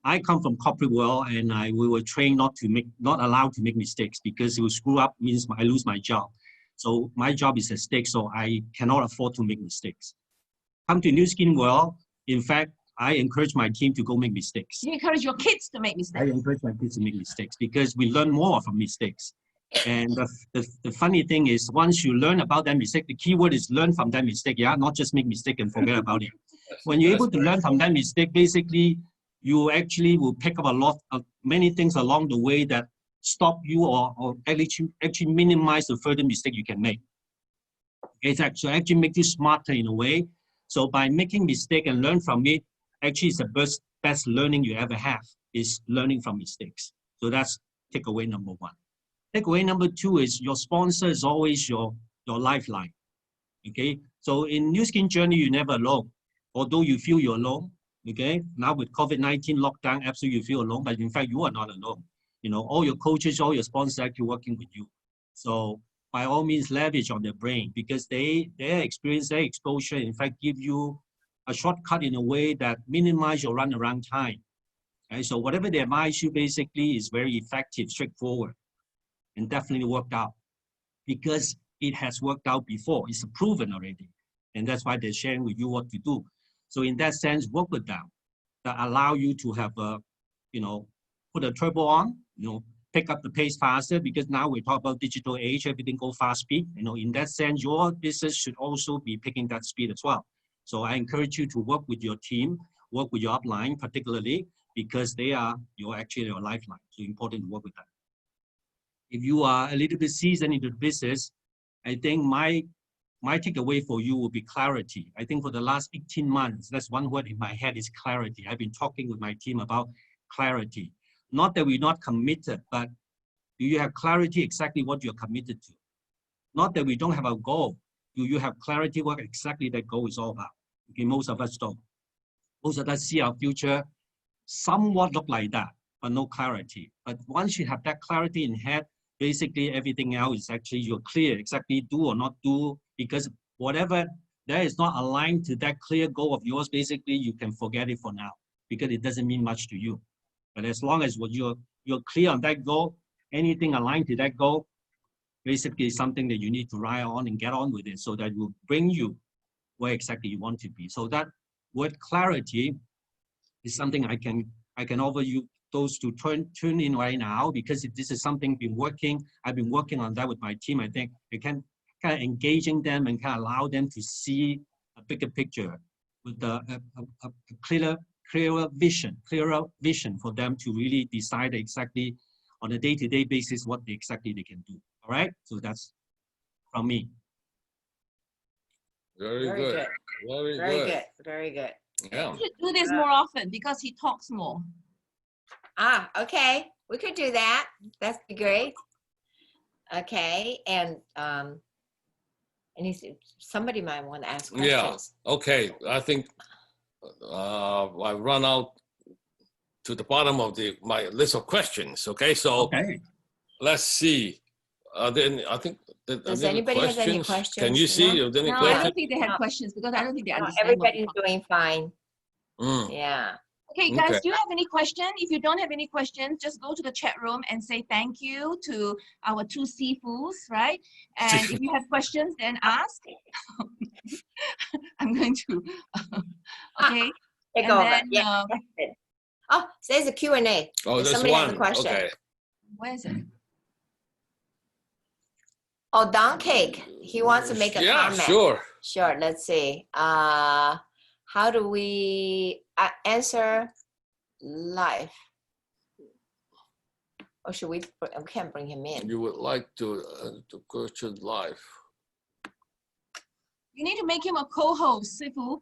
I come from corporate world, and we were trained not allowed to make mistakes, because if you screw up means I lose my job. So my job is at stake, so I cannot afford to make mistakes. Come to New Skin world, in fact, I encourage my team to go make mistakes. You encourage your kids to make mistakes. I encourage my kids to make mistakes, because we learn more from mistakes. And the funny thing is, once you learn about that mistake, the key word is learn from that mistake. Yeah, not just make mistake and forget about it. When you're able to learn from that mistake, basically, you actually will pick up a lot of many things along the way that stop you or actually minimize the further mistake you can make. It's actually make you smarter in a way. So by making mistake and learn from it, actually it's the best learning you ever have, is learning from mistakes. So that's takeaway number one. Takeaway number two is your sponsor is always your lifeline. Okay, so in New Skin journey, you're never alone. Although you feel you're alone, okay, now with COVID-19 lockdown, absolutely you feel alone, but in fact you are not alone. You know, all your coaches, all your sponsors are actually working with you. So by all means, leverage on their brain, because their experience, their exposure, in fact, give you a shortcut in a way that minimize your runaround time. Right? So whatever they advise you basically is very effective, straightforward, and definitely worked out, because it has worked out before. It's proven already, and that's why they're sharing with you what to do. So in that sense, work with them that allow you to have a, you know, put a turbo on, you know, pick up the pace faster, because now we talk about digital age, everything go fast speed. You know, in that sense, your business should also be picking that speed as well. So I encourage you to work with your team, work with your upline, particularly because they are actually your lifeline. So important to work with them. If you are a little bit seasoned into the business, I think my my takeaway for you will be clarity. I think for the last 18 months, that's one word in my head is clarity. I've been talking with my team about clarity. Not that we're not committed, but do you have clarity exactly what you're committed to? Not that we don't have a goal. Do you have clarity what exactly that goal is all about? Okay, most of us don't. Most of us see our future somewhat look like that, but no clarity. But once you have that clarity in head, basically everything else is actually you're clear exactly do or not do, because whatever that is not aligned to that clear goal of yours, basically you can forget it for now because it doesn't mean much to you. But as long as you're clear on that goal, anything aligned to that goal, basically something that you need to ride on and get on with it so that it will bring you where exactly you want to be. So that word clarity is something I can offer you those to tune in right now, because if this is something I've been working on that with my team. I think it can kind of engaging them and kind of allow them to see a bigger picture with a clearer vision for them to really decide exactly on a day-to-day basis what exactly they can do. All right, so that's from me. Very Very good. good. Very Very good. good. Very good. Yeah. We should do this more often because he talks more. Ah, okay. We could do that. That's great. Okay, and somebody might want to ask questions. Yeah. Okay. I think I run out to the bottom of my list of questions. Okay, so Okay. let's see. Then I think. Does anybody have any questions? Can you see? No? Are there any No, I questions? don't think they have No. questions because I don't think they No, understand. what everybody's we're talking doing fine. Mm, Yeah. Okay, guys, Okay. do you have any question? If you don't have any questions, just go to the chat room and say thank you to our two Sifus, right? And if you have questions, then ask. I'm going to, okay? Take And over. then, Yeah. Oh, there's a Q&A. Oh, Does there's somebody have a one. question? Okay. where is it? Oh, Don Cake. He wants to make a Yeah, comment. sure. Sure. Let's see. How do we answer live? Or should we can't bring him in? You would like to go to live. You need to make him a co-host, Sifu.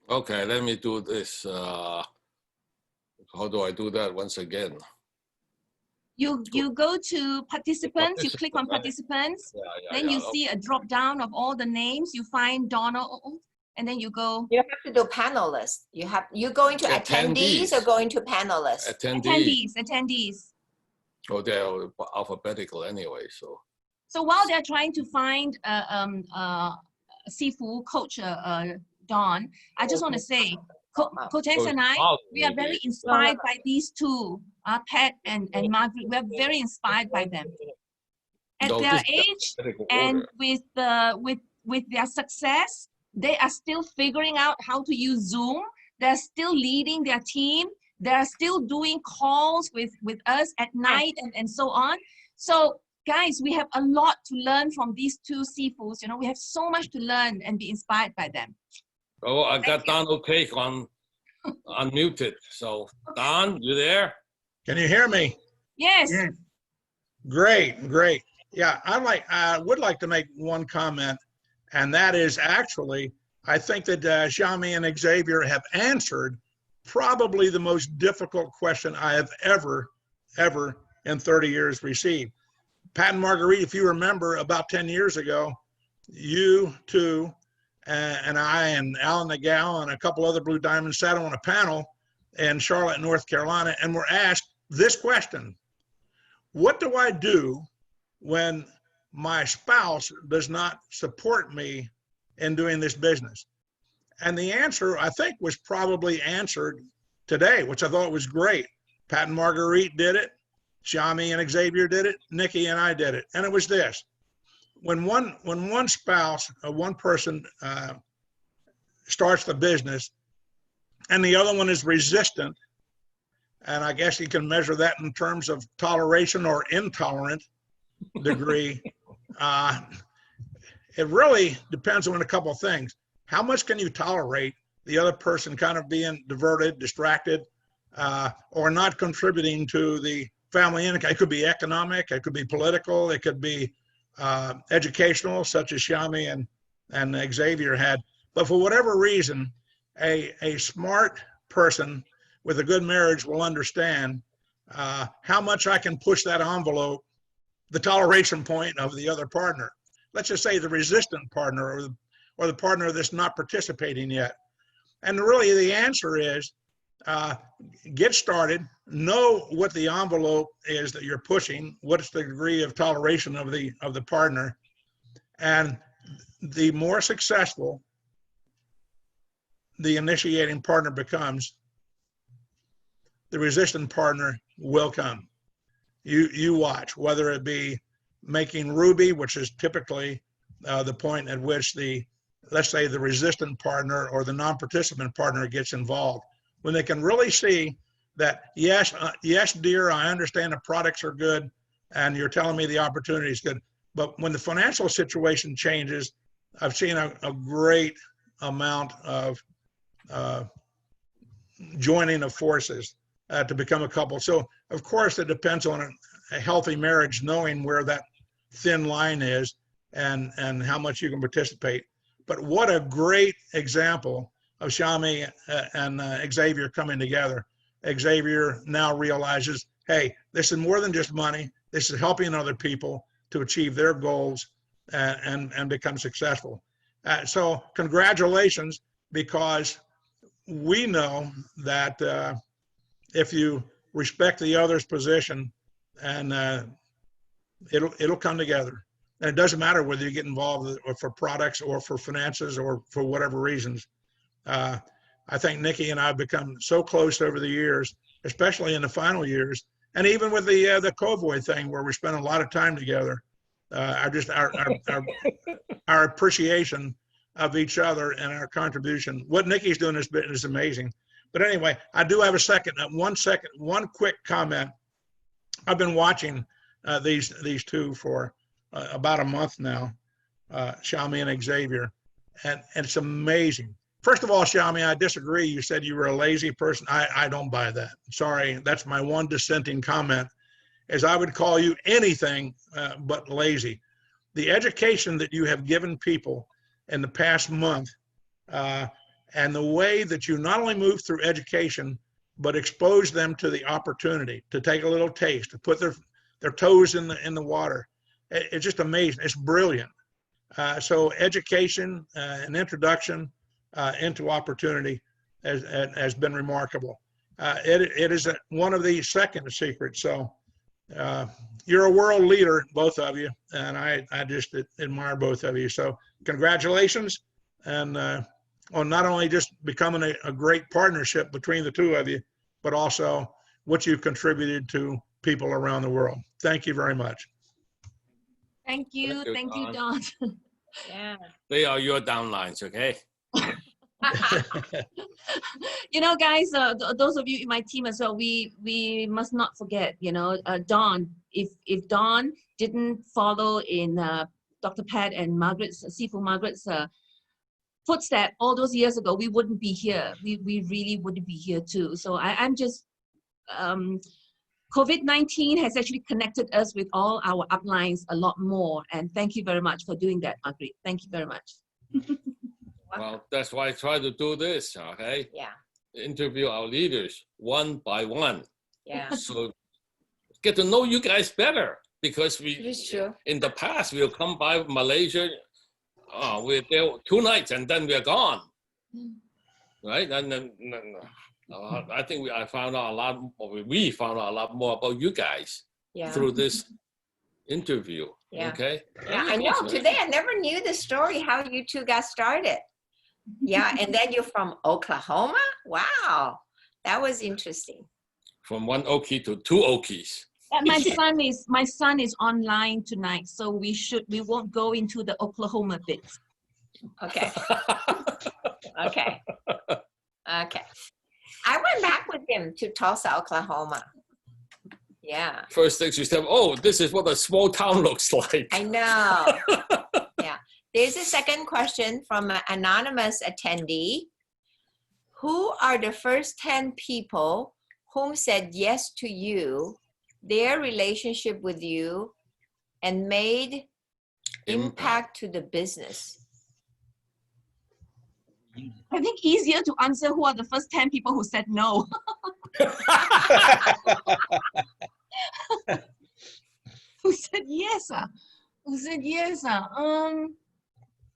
Okay, let me do this. How do I do that once again? You go to participants, you click on participants, then you see a drop down of all the names, you find Donald, and then you go. You have to do panelists. You going to attendees or going to panelists? Attendees. Oh, they're alphabetical anyway, so. So while they're trying to find Sifu coach Don, I just want to say, Coach X and I, we are very inspired by these two, Pat and Margaret. We're very inspired by them. At their age and with their success, they are still figuring out how to use Zoom. They're still leading their team. They're still doing calls with us at night and so on. So guys, we have a lot to learn from these two Sifus. You know, we have so much to learn and be inspired by them. Oh, I got Donald Cake on unmuted. So Don, you there? Can you hear me? Yes. Yeah. Great, great. Yeah, I would like to make one comment, and that is actually, I think that Siamy and Xavier have answered probably the most difficult question I have ever in 30 years received. Pat and Marguerite, if you remember, about 10 years ago, you two and I and Alan Nagel and a couple other Blue Diamonds sat on a panel in Charlotte, North Carolina, and were asked this question: what do I do when my spouse does not support me in doing this business? And the answer, I think, was probably answered today, which I thought was great. Pat and Marguerite did it. Siamy and Xavier did it. Nikki and I did it. And it was this: when one spouse, one person starts the business and the other one is resistant, and I guess you can measure that in terms of toleration or intolerant degree, it really depends on a couple of things. How much can you tolerate the other person kind of being diverted, distracted, or not contributing to the family income? It could be economic, it could be political, it could be educational, such as Siamy and Xavier had. But for whatever reason, a smart person with a good marriage will understand how much I can push that envelope, the toleration point of the other partner. Let's just say the resistant partner or the partner that's not participating yet. And really the answer is get started, know what the envelope is that you're pushing, what's the degree of toleration of the partner, and the more successful the initiating partner becomes, the resistant partner will come. You watch, whether it be making ruby, which is typically the point at which let's say the resistant partner or the non-participant partner gets involved. When they can really see that, yes, dear, I understand the products are good and you're telling me the opportunity is good. But when the financial situation changes, I've seen a great amount of joining of forces to become a couple. So of course it depends on a healthy marriage, knowing where that thin line is and how much you can participate. But what a great example of Siamy and Xavier coming together. Xavier now realizes, hey, this is more than just money. This is helping other people to achieve their goals and become successful. So congratulations, because we know that if you respect the other's position, and it'll come together. And it doesn't matter whether you get involved for products or for finances or for whatever reasons. I think Nikki and I have become so close over the years, especially in the final years, and even with the Convoy thing where we spent a lot of time together. Our appreciation of each other and our contribution. What Nikki's doing is amazing. But anyway, I do have one quick comment. I've been watching these two for about a month now, Siamy and Xavier, and it's amazing. First of all, Siamy, I disagree. You said you were a lazy person. I don't buy that. Sorry, that's my one dissenting comment, is I would call you anything but lazy. The education that you have given people in the past month, and the way that you not only move through education, but expose them to the opportunity to take a little taste, to put their toes in the water. It's just amazing. It's brilliant. So education, an introduction into opportunity has been remarkable. It is one of the second secrets. So you're a world leader, both of you, and I just admire both of you. So congratulations, and on not only just becoming a great partnership between the two of you, but also what you've contributed to people around the world. Thank you very much. Thank you, Don. Yeah. They are your downlines, okay? You know, guys, those of you in my team as well, we must not forget, Don, if Don didn't follow in Dr. Pat and Seafood Margaret's footstep all those years ago, we wouldn't be here. We really wouldn't be here too. So I'm just, COVID-19 has actually connected us with all our uplines a lot more. And thank you very much for doing that, Margaret. Thank you very much. Well, that's why I try to do this, okay? Yeah. Interview our leaders one by one. Yeah. So get to know you guys better, because It is true. in the past, we'll come by Malaysia, we're there 2 nights and then we're gone, right? And then I think we found out a lot more about you guys Yeah. through this interview. Yeah. Okay. Yeah, I know. Today I never knew the story how you two got started. Yeah, and then you're from Oklahoma. Wow, that was interesting. From 1 Okie to 2 Okies. My son is online tonight, so we won't go into the Oklahoma bits. Okay. Okay. Okay. I went back with him to Tulsa, Oklahoma. Yeah. First thing she said, oh, this is what a small town looks like. I know. Yeah. There's a second question from an anonymous attendee. Who are the first 10 people whom said yes to you, their relationship with you, and made impact to the business? I think easier to answer who are the first 10 people who said no. Who said yes? Who said yes? Oh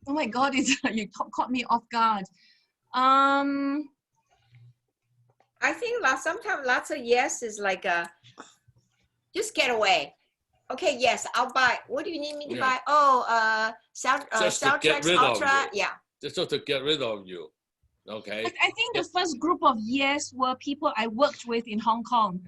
my God, you caught me off guard. I think sometimes lots of yes is like just get away. Okay, yes, I'll buy. What do you need me to buy? Oh, Just to get Soundtracks rid of Ultra. you. Yeah. Just to get rid of you. Okay. I think the first group of yes were people I worked with in Hong Kong.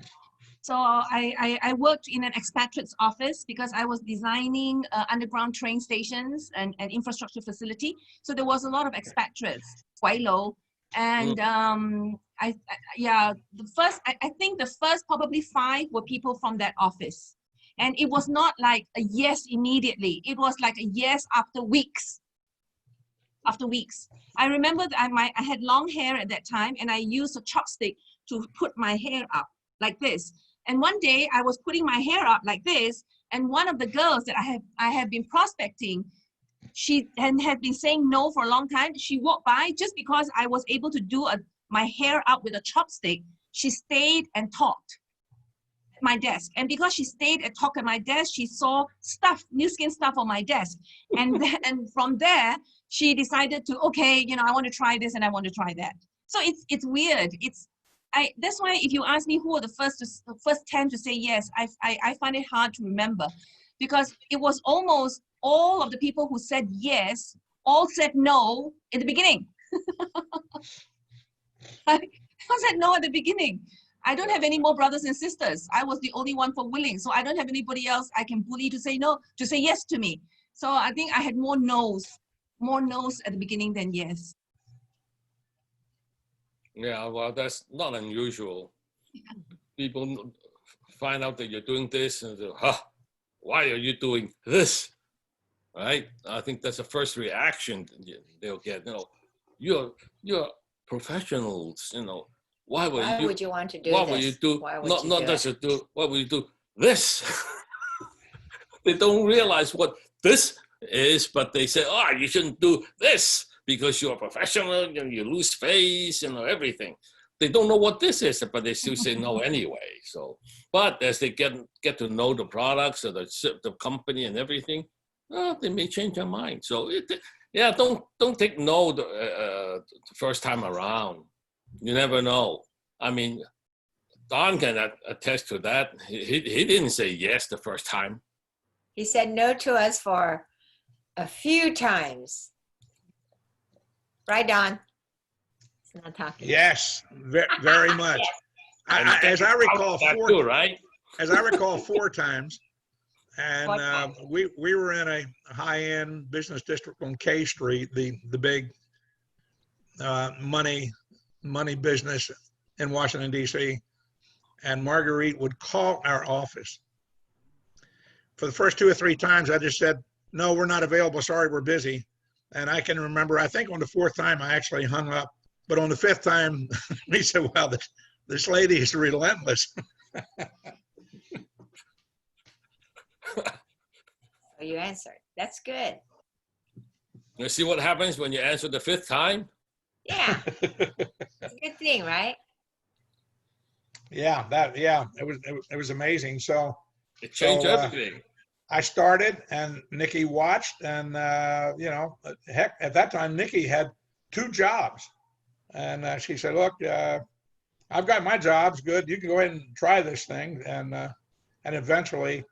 So I worked in an expatriate's office because I was designing underground train stations and infrastructure facility. So there was a lot of expatriates, quite low. And I think the first probably 5 were people from that office. And it was not like a yes immediately. It was like a yes after weeks. After weeks. I remember that I had long hair at that time, and I used a chopstick to put my hair up like this. And one day I was putting my hair up like this, and one of the girls that I had been prospecting, she had been saying no for a long time. She walked by just because I was able to do my hair up with a chopstick. She stayed and talked at my desk. And because she stayed and talked at my desk, she saw stuff, new skin stuff on my desk. And from there, she decided to, okay, I want to try this and I want to try that. So it's weird. That's why if you ask me who are the first 10 to say yes, I find it hard to remember, because it was almost all of the people who said yes, all said no in the beginning. I said no at the beginning. I don't have any more brothers and sisters. I was the only one for willing. So I don't have anybody else I can bully to say no, to say yes to me. So I think I had more no's at the beginning than yes. Yeah, well, that's not unusual. Yeah. People find out that you're doing this and say, why are you doing this? Right? I think that's the first reaction they'll get. You're professionals. Why would you want to do what this? will you do? Why would Not you not do just it? to do. What will you do? This. They don't realize what this is, but they say, you shouldn't do this because you're a professional. You lose face. Everything. They don't know what this is, but they still say no anyway. So, but as they get to know the products or the company and everything, they may change their mind. So don't take no the first time around. You never know. I mean, Don can attest to that. He didn't say yes the first time. He said no to us for a few times. Right, Don? He's not talking. Yes, very much. Yes. As I recall, right? As I recall, 4 times. And we were in a high-end business district on K Street, the big money business in Washington, D.C. And Marguerite would call our office. For the first 2 or 3 times, I just said, no, we're not available. Sorry, we're busy. And I can remember, I think on the 4th time, I actually hung up. But on the 5th time, we said, wow, this lady is relentless. So you answered. That's good. You see what happens when you answer the 5th time? Yeah. It's a good thing, right? Yeah, it was amazing. So It changed everything. I started, and Nikki watched, and heck, at that time Nikki had 2 jobs, and she said, "Look, I've got my jobs. Good, you can go ahead and try this thing." And eventually,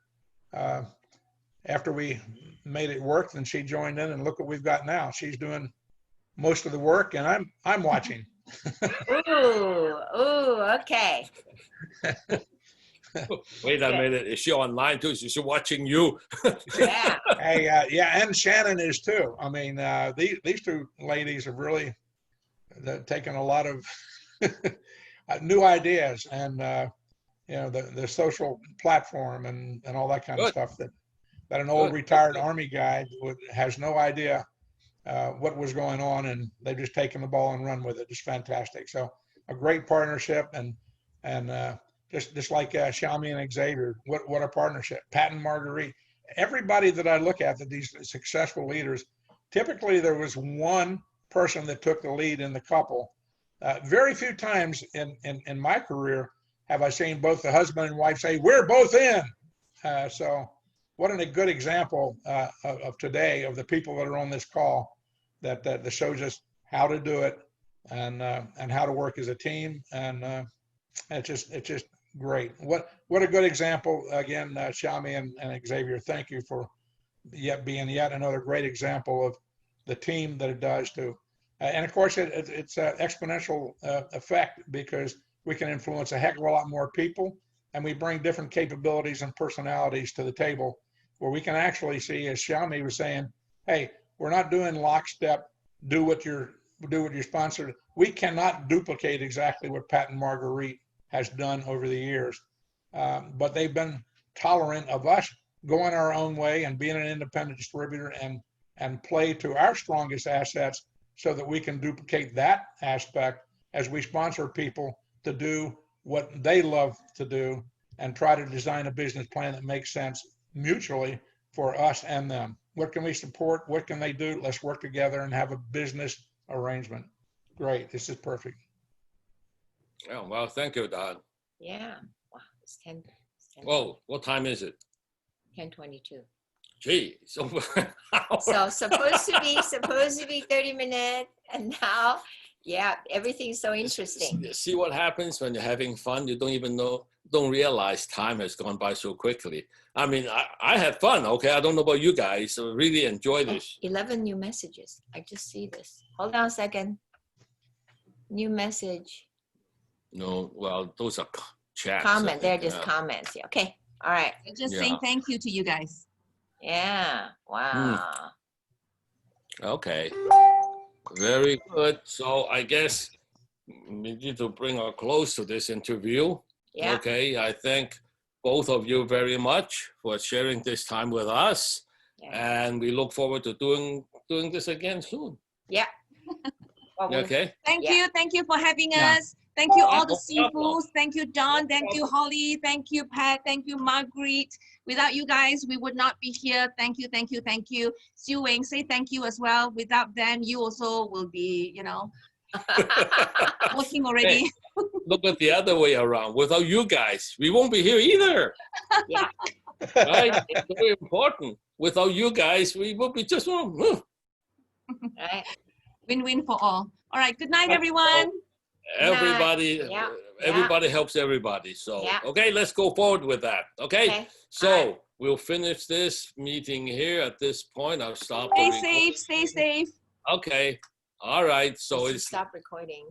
after we made it work, then she joined in, and look what we've got now. She's doing most of the work, and I'm watching. Ooh, okay. Wait a minute, is she online too? Is she watching you? Yeah. Hey, yeah, and Shannon is too. I mean, these 2 ladies have really taken a lot of new ideas, and the social platform and all that kind of stuff that an old retired Army guy has no idea what was going on, and they've just taken the ball and run with it. It's fantastic. So a great partnership, and just like Siamy and Xavier, what a partnership. Pat and Marguerite, everybody that I look at, that these successful leaders, typically there was one person that took the lead in the couple. Very few times in my career have I seen both the husband and wife say, "We're both in." So what a good example of today, of the people that are on this call, that shows us how to do it and how to work as a team. And it's just great. What a good example. Again, Siamy and Xavier, thank you for being yet another great example of the team that it does too. And of course, it's an exponential effect, because we can influence a heck of a lot more people, and we bring different capabilities and personalities to the table, where we can actually see, as Siamy was saying, hey, we're not doing lockstep, do what your sponsor. We cannot duplicate exactly what Pat and Marguerite has done over the years, but they've been tolerant of us going our own way and being an independent distributor and play to our strongest assets, so that we can duplicate that aspect as we sponsor people to do what they love to do, and try to design a business plan that makes sense mutually for us and them. What can we support? What can they do? Let's work together and have a business arrangement. Great. This is perfect. Oh, well, thank you, Don. Yeah. Wow. It's 10. Whoa, what time is it? 10:22. Gee, it's over an hour. So supposed to be 30 minutes, and now, yeah, everything's so interesting. See what happens when you're having fun? You don't realize time has gone by so quickly. I mean, I had fun, okay? I don't know about you guys, so really enjoy this. 11 new messages. I just see this. Hold on a second. New message. No, well, those are chats. Comment. They're just comments. Yeah. Okay. All right. Just saying thank you to you guys. Yeah. Wow. Okay. Very good. So I guess we need to bring a close to this interview. Yeah. Okay. I thank both of you very much for sharing this time with us. Yeah. And we look forward to doing this again soon. Yeah. Well, Okay. Thank you. Thank you for having Yeah. us. Thank you, all the No problem. Sifus. Thank you, Don. Thank you, Holly. Thank you, Pat. Thank you, Marguerite. Without you guys, we would not be here. Thank you, thank you, thank you. Siu Wing, say thank you as well. Without them, you also will be, working already. Hey, look at the other way around. Without you guys, we won't be here either. Yeah. Right? It's very important. Without you guys, we will be just one. Right. Win-win for all. All right. Good night, everyone. Everybody, Yeah. everybody helps everybody. So, Yeah. okay, let's go forward with that. Okay. Okay. So All right. we'll finish this meeting here at this point. I'll stop. Stay the safe. Stay safe. Okay. All right. So Let's it's stop recording.